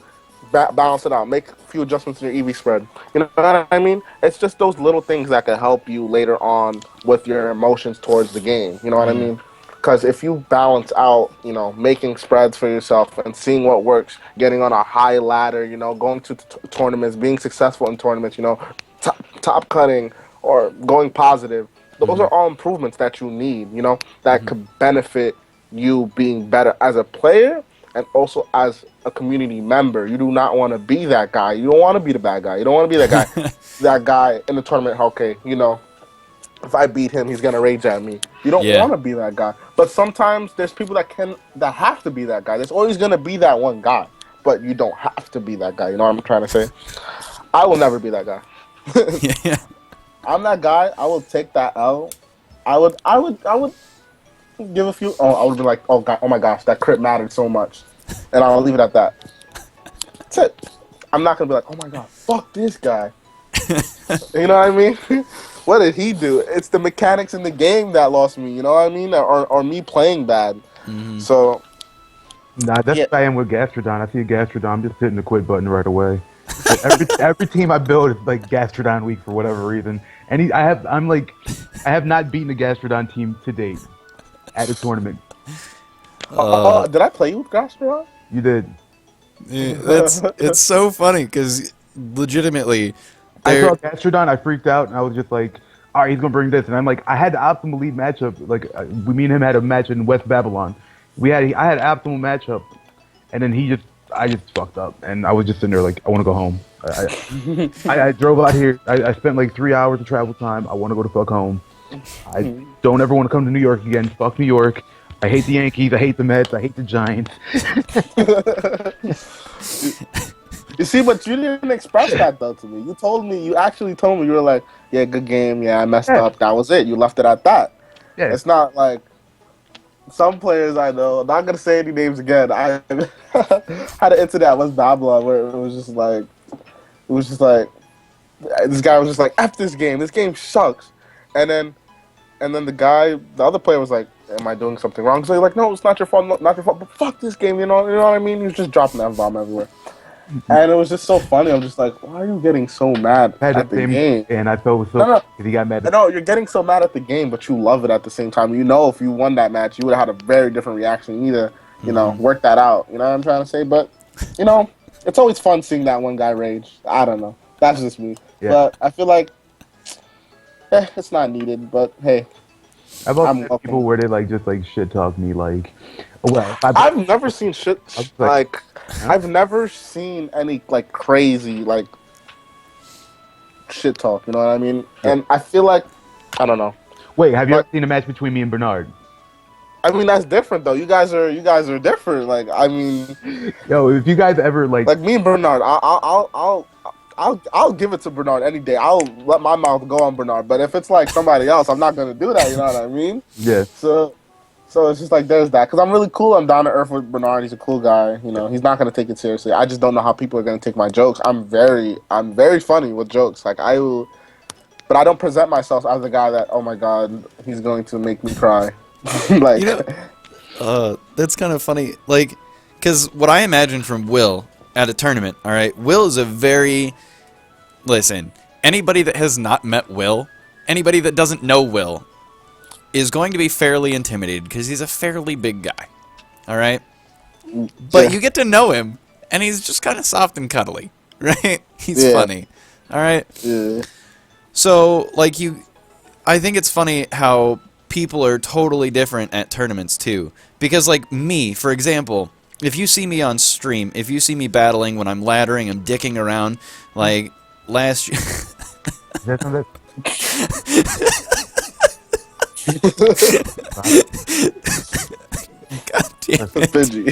Balance it out, make a few adjustments in your EV spread. You know what I mean? It's just those little things that can help you later on with your emotions towards the game. You know what I mean? Because if you balance out, making spreads for yourself and seeing what works, getting on a high ladder, going to tournaments, being successful in tournaments, top cutting or going positive, those are all improvements that you need, that could benefit you being better as a player and also as a community member. You do not want to be that guy. You don't want to be the bad guy. You don't want to be that guy, that guy in the tournament. Okay, if I beat him, he's gonna rage at me. You don't want to be that guy. But sometimes there's people that have to be that guy. There's always gonna be that one guy, but you don't have to be that guy. You know what I'm trying to say? I will never be that guy. Yeah. I'm that guy. I will take that L. I would give a few. I would be like, oh god, oh my gosh, that crit mattered so much, and I'll leave it at that. That's it. I'm not gonna be like, oh my god, fuck this guy. You know what I mean? What did he do? It's the mechanics in the game that lost me. You know what I mean? Or me playing bad. So. Nah, that's what I am with Gastrodon. I see a Gastrodon, I'm just hitting the quit button right away. Like every team I build is like Gastrodon week for whatever reason, and I have not beaten a Gastrodon team to date at a tournament. Did I play you with Gastrodon? You did. Yeah, it's so funny because legitimately, I saw Gastrodon, I freaked out, and I was just like, all right, he's gonna bring this, and I'm like, I had the optimal lead matchup. Like me and him had a match in West Babylon. I had optimal matchup, and then I just fucked up, and I was just sitting there like, I want to go home. I drove out here. I spent like 3 hours of travel time. I want to go to fuck home. I don't ever want to come to New York again. Fuck New York. I hate the Yankees. I hate the Mets. I hate the Giants. You see, but you didn't express that though to me. You actually told me, you were like, yeah, good game. Yeah, I messed up. That was it. You left it at that. Yeah. It's not like some players I know, I'm not going to say any names again. I had an incident at West Babylon where it was just like, this guy was just like, F this game. This game sucks. And then the other player was like, am I doing something wrong? So you're like, no, it's not your fault, not your fault, but fuck this game, you know what I mean? He was just dropping the F-bomb everywhere. And it was just so funny. I'm just like, why are you getting so mad at the game? And I felt so because he got mad. No, you're getting so mad at the game, but you love it at the same time. If you won that match, you would have had a very different reaction. You need to, work that out. You know what I'm trying to say? But, it's always fun seeing that one guy rage. I don't know. That's just me. Yeah. But I feel like, it's not needed. But hey, How about people where they just shit talk me well? I've never seen shit like I've never seen any like crazy like shit talk. You know what I mean? Yeah. And I feel like I don't know. Wait, have you But ever seen a match between me and Bernard? I mean that's different though. You guys are different. Like I mean, Yo, if you guys ever like me and Bernard, I'll give it to Bernard any day. I'll let my mouth go on Bernard. But if it's like somebody else, I'm not gonna do that. You know what I mean? yeah. So it's just like there's that. Because I'm really cool. I'm down to earth with Bernard. He's a cool guy. You know, he's not gonna take it seriously. I just don't know how people are gonna take my jokes. I'm very funny with jokes. Like I will, but I don't present myself as the guy that, oh my god, he's going to make me cry. Like, You know, that's kind of funny. Like, because what I imagine from Will at a tournament, all right, Will is a very, listen, anybody that has not met Will, anybody that doesn't know Will, is going to be fairly intimidated because he's a fairly big guy, all right? But yeah. you get to know him, and he's just kind of soft and cuddly, right? He's Yeah. funny, all right? Yeah. So, like, I think it's funny how people are totally different at tournaments, too. Because, like, me, for example, if you see me on stream, if you see me battling when I'm laddering, I'm dicking around, like, last year... That's not God damn it. Benji.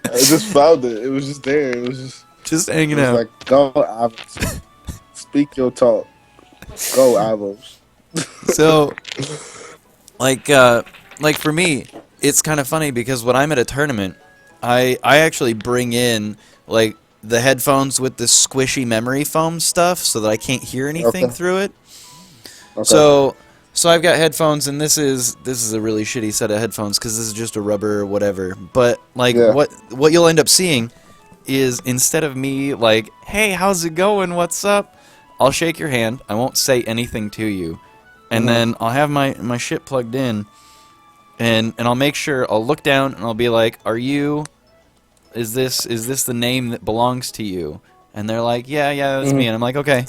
I just found it. It was just there. It was Just hanging it was out. like, go, Avos. Speak your talk. Go, Avos. So, like for me, it's kind of funny because when I'm at a tournament, I actually bring in, like, the headphones with the squishy memory foam stuff so that I can't hear anything Okay. through it. Okay. So I've got headphones, and this is a really shitty set of headphones because this is just a rubber whatever. But like Yeah. what you'll end up seeing is instead of me like, hey, how's it going? What's up? I'll shake your hand. I won't say anything to you, and then I'll have my shit plugged in, and I'll make sure I'll look down and I'll be like, are you? Is this the name that belongs to you? And they're like, yeah, that's me. And I'm like, okay.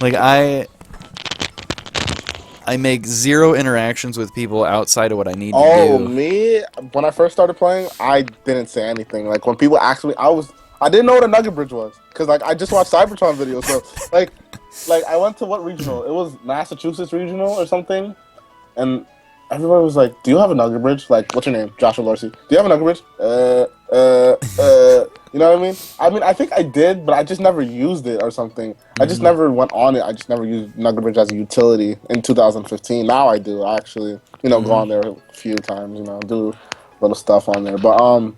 Like I make zero interactions with people outside of what I need to Oh, do. me? When I first started playing, I didn't say anything. Like, when people asked me, I didn't know what a Nugget Bridge was. Because, like, I just watched Cybertron videos. So, like, I went to what regional? It was Massachusetts regional or something. And everybody was like, do you have a Nugget Bridge? Like, what's your name? Joshua Lorsey. Do you have a Nugget Bridge? You know what I mean? I mean, I think I did, but I just never used it or something. I just never went on it. I just never used Nugget Bridge as a utility in 2015. Now I do. I actually, go on there a few times, do little stuff on there. But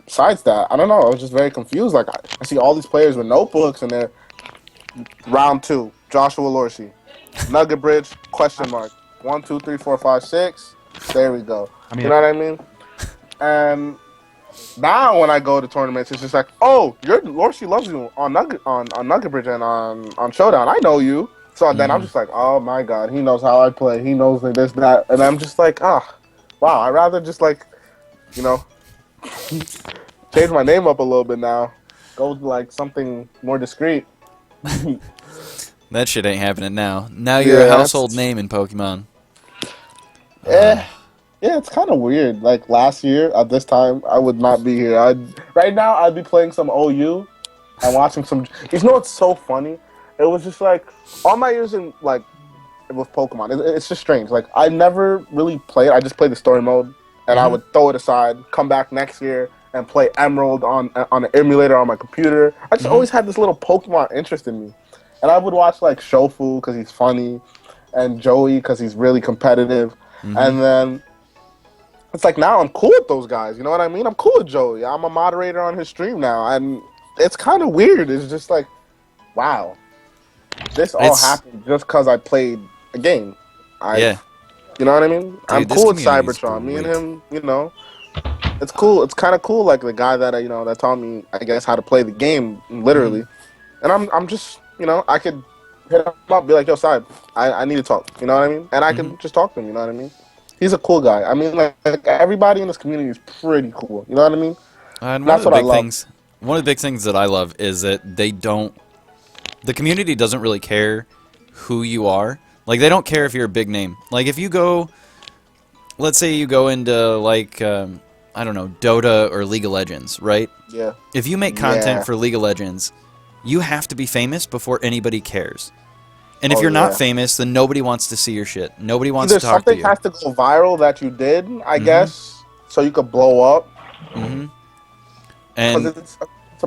besides that, I don't know. I was just very confused. Like, I see all these players with notebooks, and they're round 2, Joshua Lorsey. Nugget Bridge, question mark. 1, 2, 3, 4, 5, 6. There we go. I mean, you know what I mean? And now when I go to tournaments, it's just like, oh, you're LorcyLovesYou on Nugget Bridge and on Showdown. I know you. So then I'm just like, oh my god, he knows how I play. He knows this, that, and I'm just like, wow. I'd rather just like, change my name up a little bit now. Go with like something more discreet. That shit ain't happening now. Now you're a household name in Pokemon. Yeah, it's kind of weird. Like last year at this time, I would not be here. Right now I'd be playing some OU and watching some. You know what's so funny? It was just like all my years in like with Pokemon. It's just strange. Like I never really played. I just played the story mode, and I would throw it aside, come back next year, and play Emerald on an emulator on my computer. I just always had this little Pokemon interest in me. And I would watch like Shofu because he's funny, and Joey because he's really competitive. And then it's like now I'm cool with those guys. You know what I mean? I'm cool with Joey. I'm a moderator on his stream now, and it's kind of weird. It's just like, wow, this all happened just because I played a game. You know what I mean? Dude, I'm cool with Cybertron. Me and him, it's cool. It's kind of cool. Like the guy that that taught me, I guess, how to play the game literally. And I'm just. I could hit him up, be like, yo, Side, I need to talk. You know what I mean? And I can just talk to him. You know what I mean? He's a cool guy. I mean, like everybody in this community is pretty cool. You know what I mean? And one of the big things that I love is that the community doesn't really care who you are. Like, they don't care if you're a big name. Like, if you go, let's say you go into, like, I I don't know, Dota or League of Legends, right? Yeah. If you make content Yeah. for League of Legends, you have to be famous before anybody cares. And if Oh, you're not yeah. famous, then nobody wants to see your shit. Nobody wants Either to talk to something you. has to go viral that you did, I Mhm. guess, so you could blow up. hmm Because And it's a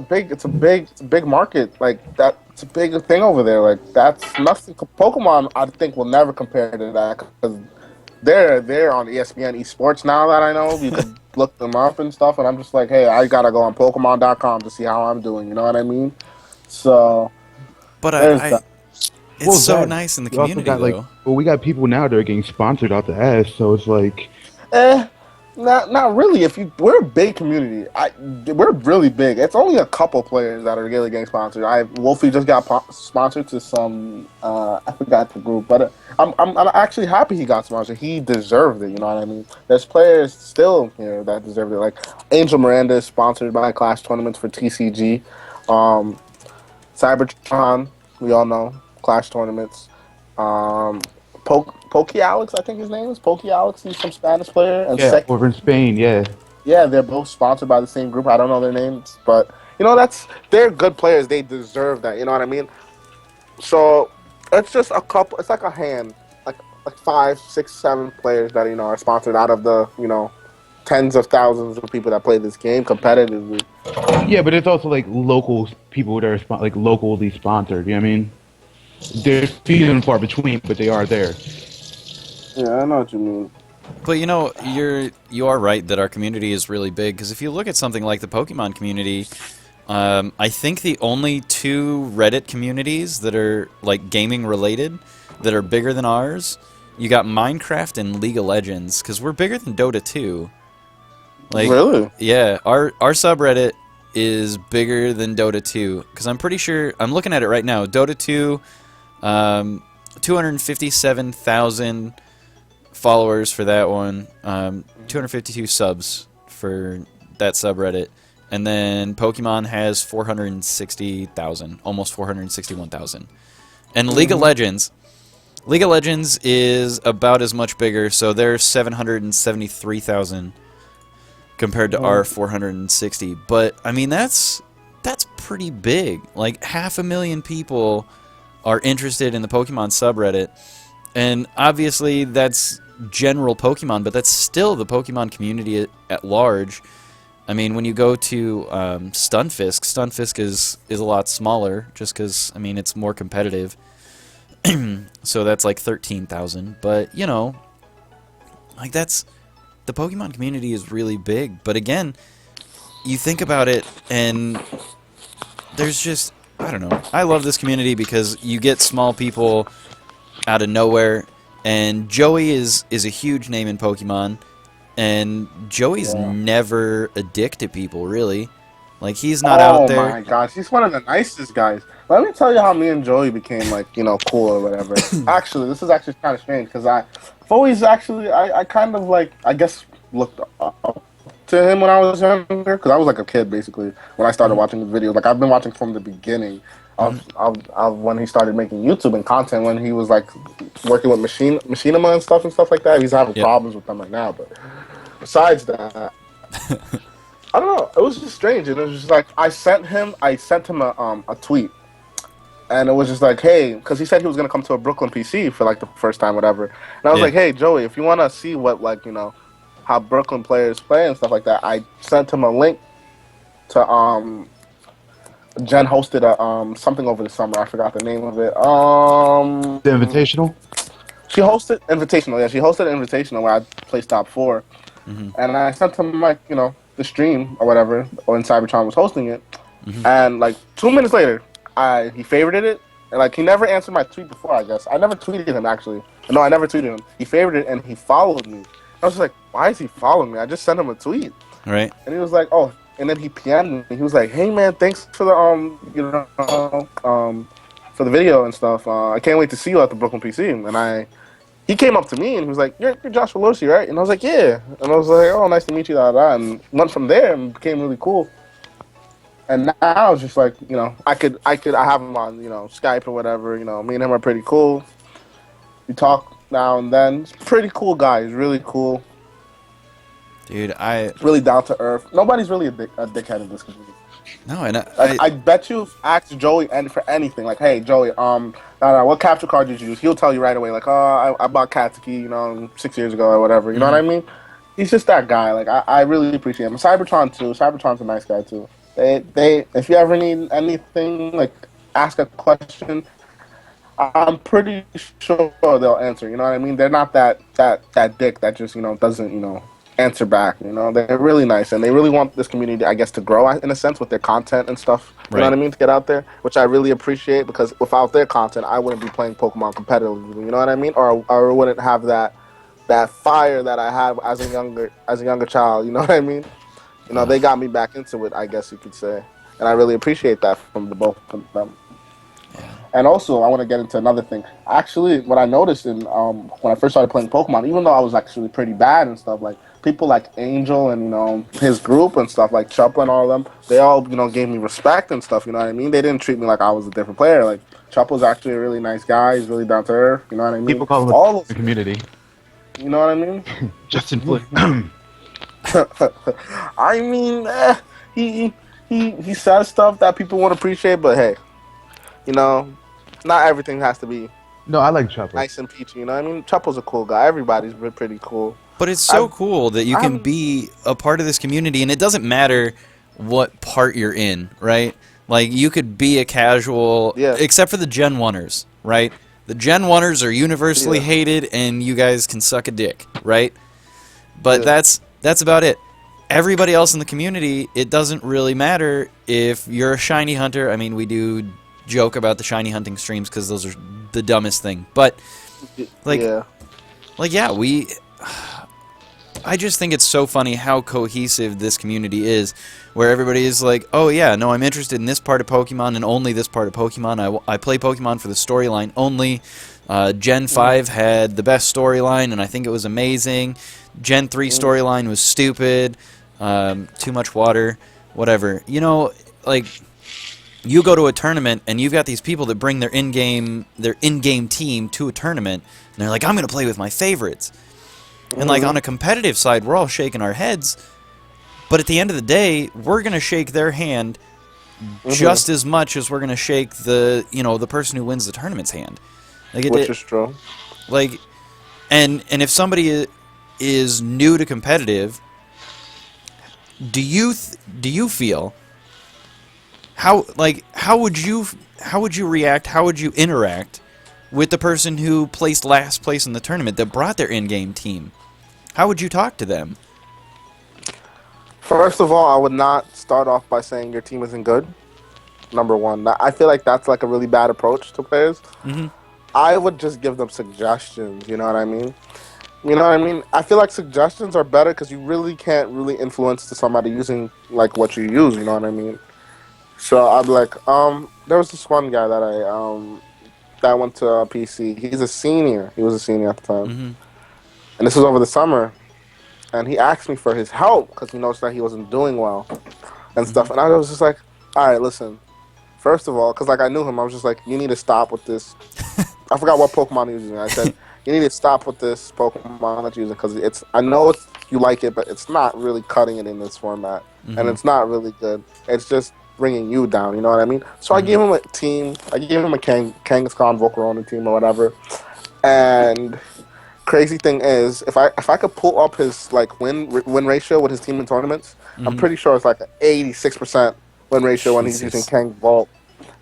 big market. Like that, it's a big thing over there. Like that's nothing. Pokemon, I think, will never compare to that because they're on ESPN esports now that I know. You could look them up and stuff, and I'm just like, hey, I gotta go on Pokemon.com to see how I'm doing. You know what I mean? So but there's that. it's Well, so that nice in the we also community got like, though. well, we got people now that are getting sponsored out the ass. So it's like, Eh, not really. If you, we're a big community. We're really big. It's only a couple players that are really getting sponsored. Wolfie just got sponsored to some. I forgot the group, but I'm actually happy he got sponsored. He deserved it. You know what I mean? There's players still here that deserve it. Like Angel Miranda is sponsored by Clash Tournaments for TCG. Um, Cybertron, we all know Clash Tournaments. Um, Poke Alex, I think his name is Poke Alex. He's some Spanish player, and yeah, over in Spain, yeah. yeah, they're both sponsored by the same group. I don't know their names, but they're good players. They deserve that. You know what I mean? So it's just a couple. It's like a hand, like 5, 6, 7 players that are sponsored out of the tens of thousands of people that play this game competitively. Yeah, but it's also like local people that are like locally sponsored. You know what I mean? They're few and far between, but they are there. Yeah, I know what you mean. But you are right that our community is really big because if you look at something like the Pokemon community, I think the only 2 Reddit communities that are like gaming related that are bigger than ours, you got Minecraft and League of Legends because we're bigger than Dota 2. Like, Really? yeah, our subreddit is bigger than Dota 2 because I'm pretty sure I'm looking at it right now. Dota 2, 257,000 followers for that one, 252 subs for that subreddit, and then Pokemon has 460,000, almost 461,000. And League of Legends is about as much bigger, so they're 773,000 compared to our 460. But I mean that's pretty big. Like 500,000 people are interested in the Pokemon subreddit. And obviously that's general Pokemon, but that's still the Pokemon community at large. I mean, when you go to Stunfisk is a lot smaller just because, I mean, it's more competitive. So that's like 13,000. But, like the Pokemon community is really big. But again, you think about it and there's just, I don't know. I love this community because you get small people out of nowhere, and Joey is a huge name in Pokemon, and Joey's never a dick to people, really. Like, he's not out there. Oh my gosh, he's one of the nicest guys. Let me tell you how me and Joey became cool or whatever. Actually, this is actually kind of strange because I've always I kind of I guess looked up to him when I was younger because I was like a kid basically when I started watching his videos. Like I've been watching from the beginning of when he started making YouTube and content when he was working with Machinima and stuff like that. He's having problems with them right now, but besides that, I don't know. It was just strange. It was just I sent him a tweet, and it was just hey, because he said he was gonna come to a Brooklyn PC for the first time, whatever. And I was like, hey, Joey, if you wanna see what how Brooklyn players play and stuff like that, I sent him a link to Jen hosted a something over the summer. I forgot the name of it. The Invitational. She hosted Invitational. Yeah, she hosted an Invitational where I placed top 4, and I sent him the stream or whatever, or when Cybertron was hosting it, and 2 minutes later, he favorited it, and he never answered my tweet before. I guess I never tweeted him actually. No, I never tweeted him. He favorited it and he followed me. I was just like, why is he following me? I just sent him a tweet. Right. And he was like, oh. And then he PM'd me. He was like, "Hey man, thanks for the for the video and stuff. I can't wait to see you at the Brooklyn PC." And he came up to me and he was like, "You're Joshua Loci, right?" And I was like, "Yeah." And I was like, "Oh, nice to meet you." And went from there and became really cool. And now I was just I have him on Skype or whatever. Me and him are pretty cool. We talk now and then. He's a pretty cool guy. He's really cool. Dude, Really down to earth. Nobody's really a dickhead in this community. no, and I bet you ask Joey and for anything, like, hey Joey, what capture card did you use? He'll tell you right away, like, oh, I bought Katsuki, 6 years ago or whatever. You know what I mean? He's just that guy. Like, I really appreciate him. Cybertron too. Cybertron's a nice guy too. They if you ever need anything, like, ask a question, I'm pretty sure they'll answer. You know what I mean? They're not that dick that just doesn't answer back. They're really nice and they really want this community, I guess, to grow in a sense with their content and stuff. You know what I mean? To get out there, which I really appreciate because without their content, I wouldn't be playing Pokemon competitively. You know what I mean? Or I wouldn't have that fire that I had as a younger child. You know what I mean? They got me back into it, I guess you could say, and I really appreciate that from the both of them. And also, I want to get into another thing. Actually, what I noticed when I first started playing Pokemon, even though I was actually pretty bad and stuff, like people like Angel and his group and stuff, like Chuppa and all of them, they all gave me respect and stuff. You know what I mean? They didn't treat me like I was a different player. Like Chuppa's actually a really nice guy. He's really down to earth. You know what I mean? People call him all the community. You know what I mean? Justin Flynn. I mean, he says stuff that people won't appreciate, but hey, not everything has to be No, I like Chopper. nice and peachy. You know what I mean? Chopper's a cool guy. Everybody's pretty cool. But it's so cool that you can be a part of this community, and it doesn't matter what part you're in, right? Like, you could be a casual, except for the Gen 1ers, right? The Gen 1ers are universally hated, and you guys can suck a dick, right? But that's about it. Everybody else in the community, it doesn't really matter if you're a shiny hunter. I mean, we do joke about the shiny hunting streams because those are the dumbest thing. But, I just think it's so funny how cohesive this community is, where everybody is like, oh yeah, no, I'm interested in this part of Pokemon and only this part of Pokemon. I play Pokemon for the storyline only. Gen 5 had the best storyline, and I think it was amazing. Gen 3 storyline was stupid, too much water, whatever. Like, you go to a tournament, and you've got these people that bring their in-game team to a tournament, and they're like, I'm going to play with my favorites. And, like, on a competitive side, we're all shaking our heads, but at the end of the day, we're going to shake their hand just as much as we're going to shake the person who wins the tournament's hand. Like, Which is true. Like, and if somebody is new to competitive, do you feel how would you react? How would you interact with the person who placed last place in the tournament that brought their in-game team? How would you talk to them? First of all, I would not start off by saying your team isn't good. Number one, I feel like that's like a really bad approach to players. Mm-hmm. I would just give them suggestions. You know what I mean? I feel like suggestions are better because you really can't really influence somebody using like what you use. You know what I mean? So I'd be like, there was this one guy that went to PC. He's a senior. He was a senior at the time. Mm-hmm. And this was over the summer. And he asked me for his help because he noticed that he wasn't doing well and stuff. And I was just like, all right, listen. First of all, because like I knew him, I was just like, you need to stop with this. I forgot what Pokemon he was using. I said, you need to stop with this Pokemon that you're using because I know you like it, but it's not really cutting it in this format. Mm-hmm. And it's not really good. It's just bringing you down, you know what I mean? So I gave him a team. I gave him a Kangaskhan Volcarona team or whatever. And crazy thing is, if I could pull up his like win ratio with his team in tournaments, I'm pretty sure it's like an 86% win ratio when he's using Kang Vault.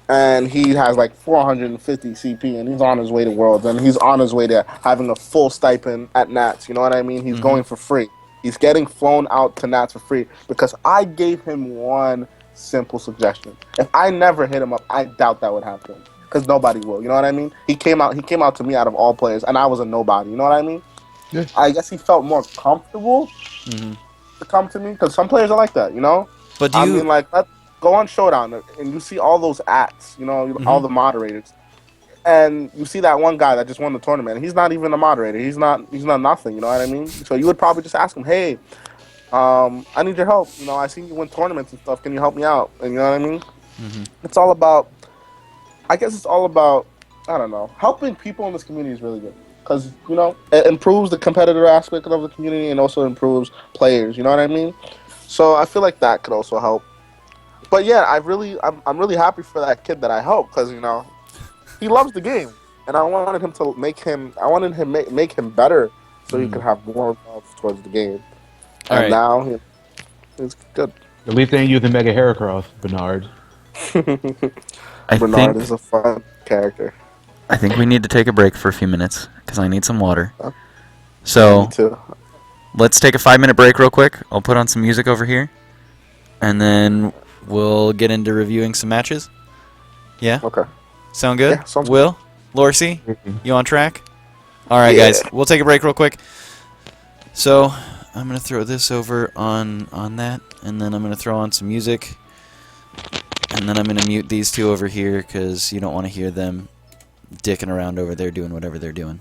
And he has like 450 CP, and he's on his way to Worlds, and he's on his way to having a full stipend at Nats. You know what I mean? He's going for free. He's getting flown out to Nats for free because I gave him one simple suggestion. If I never hit him up, I doubt that would happen because nobody will. You know what I mean? He came out to me out of all players, and I was a nobody. You know what I mean? Yeah. I guess he felt more comfortable to come to me because some players are like that. You know? But go on Showdown and you see all those acts, all the moderators, and you see that one guy that just won the tournament. And he's not even a moderator. He's not nothing. You know what I mean? So you would probably just ask him, "Hey, I need your help. I see you win tournaments and stuff. Can you help me out?" And you know what I mean? It's all about. I guess it's all about. I don't know. Helping people in this community is really good. because it improves the competitive aspect of the community and also improves players. You know what I mean? So I feel like that could also help. But yeah, I'm really happy for that kid that I helped because he loves the game, and I wanted him to make him better so he could have more love towards the game. All And right. now he's good. At least they ain't using Mega Heracross, Bernard. Bernard is a fun character. I think we need to take a break for a few minutes because I need some water. Me So too. let's take a 5-minute break real quick. I'll put on some music over here, and then we'll get into reviewing some matches. Yeah? Okay. Sound good? Yeah, sounds Will? Lorcy? You on track? All right, Yeah. guys. We'll take a break real quick. So I'm going to throw this over on that, and then I'm going to throw on some music, and then I'm going to mute these two over here because you don't want to hear them dicking around over there doing whatever they're doing.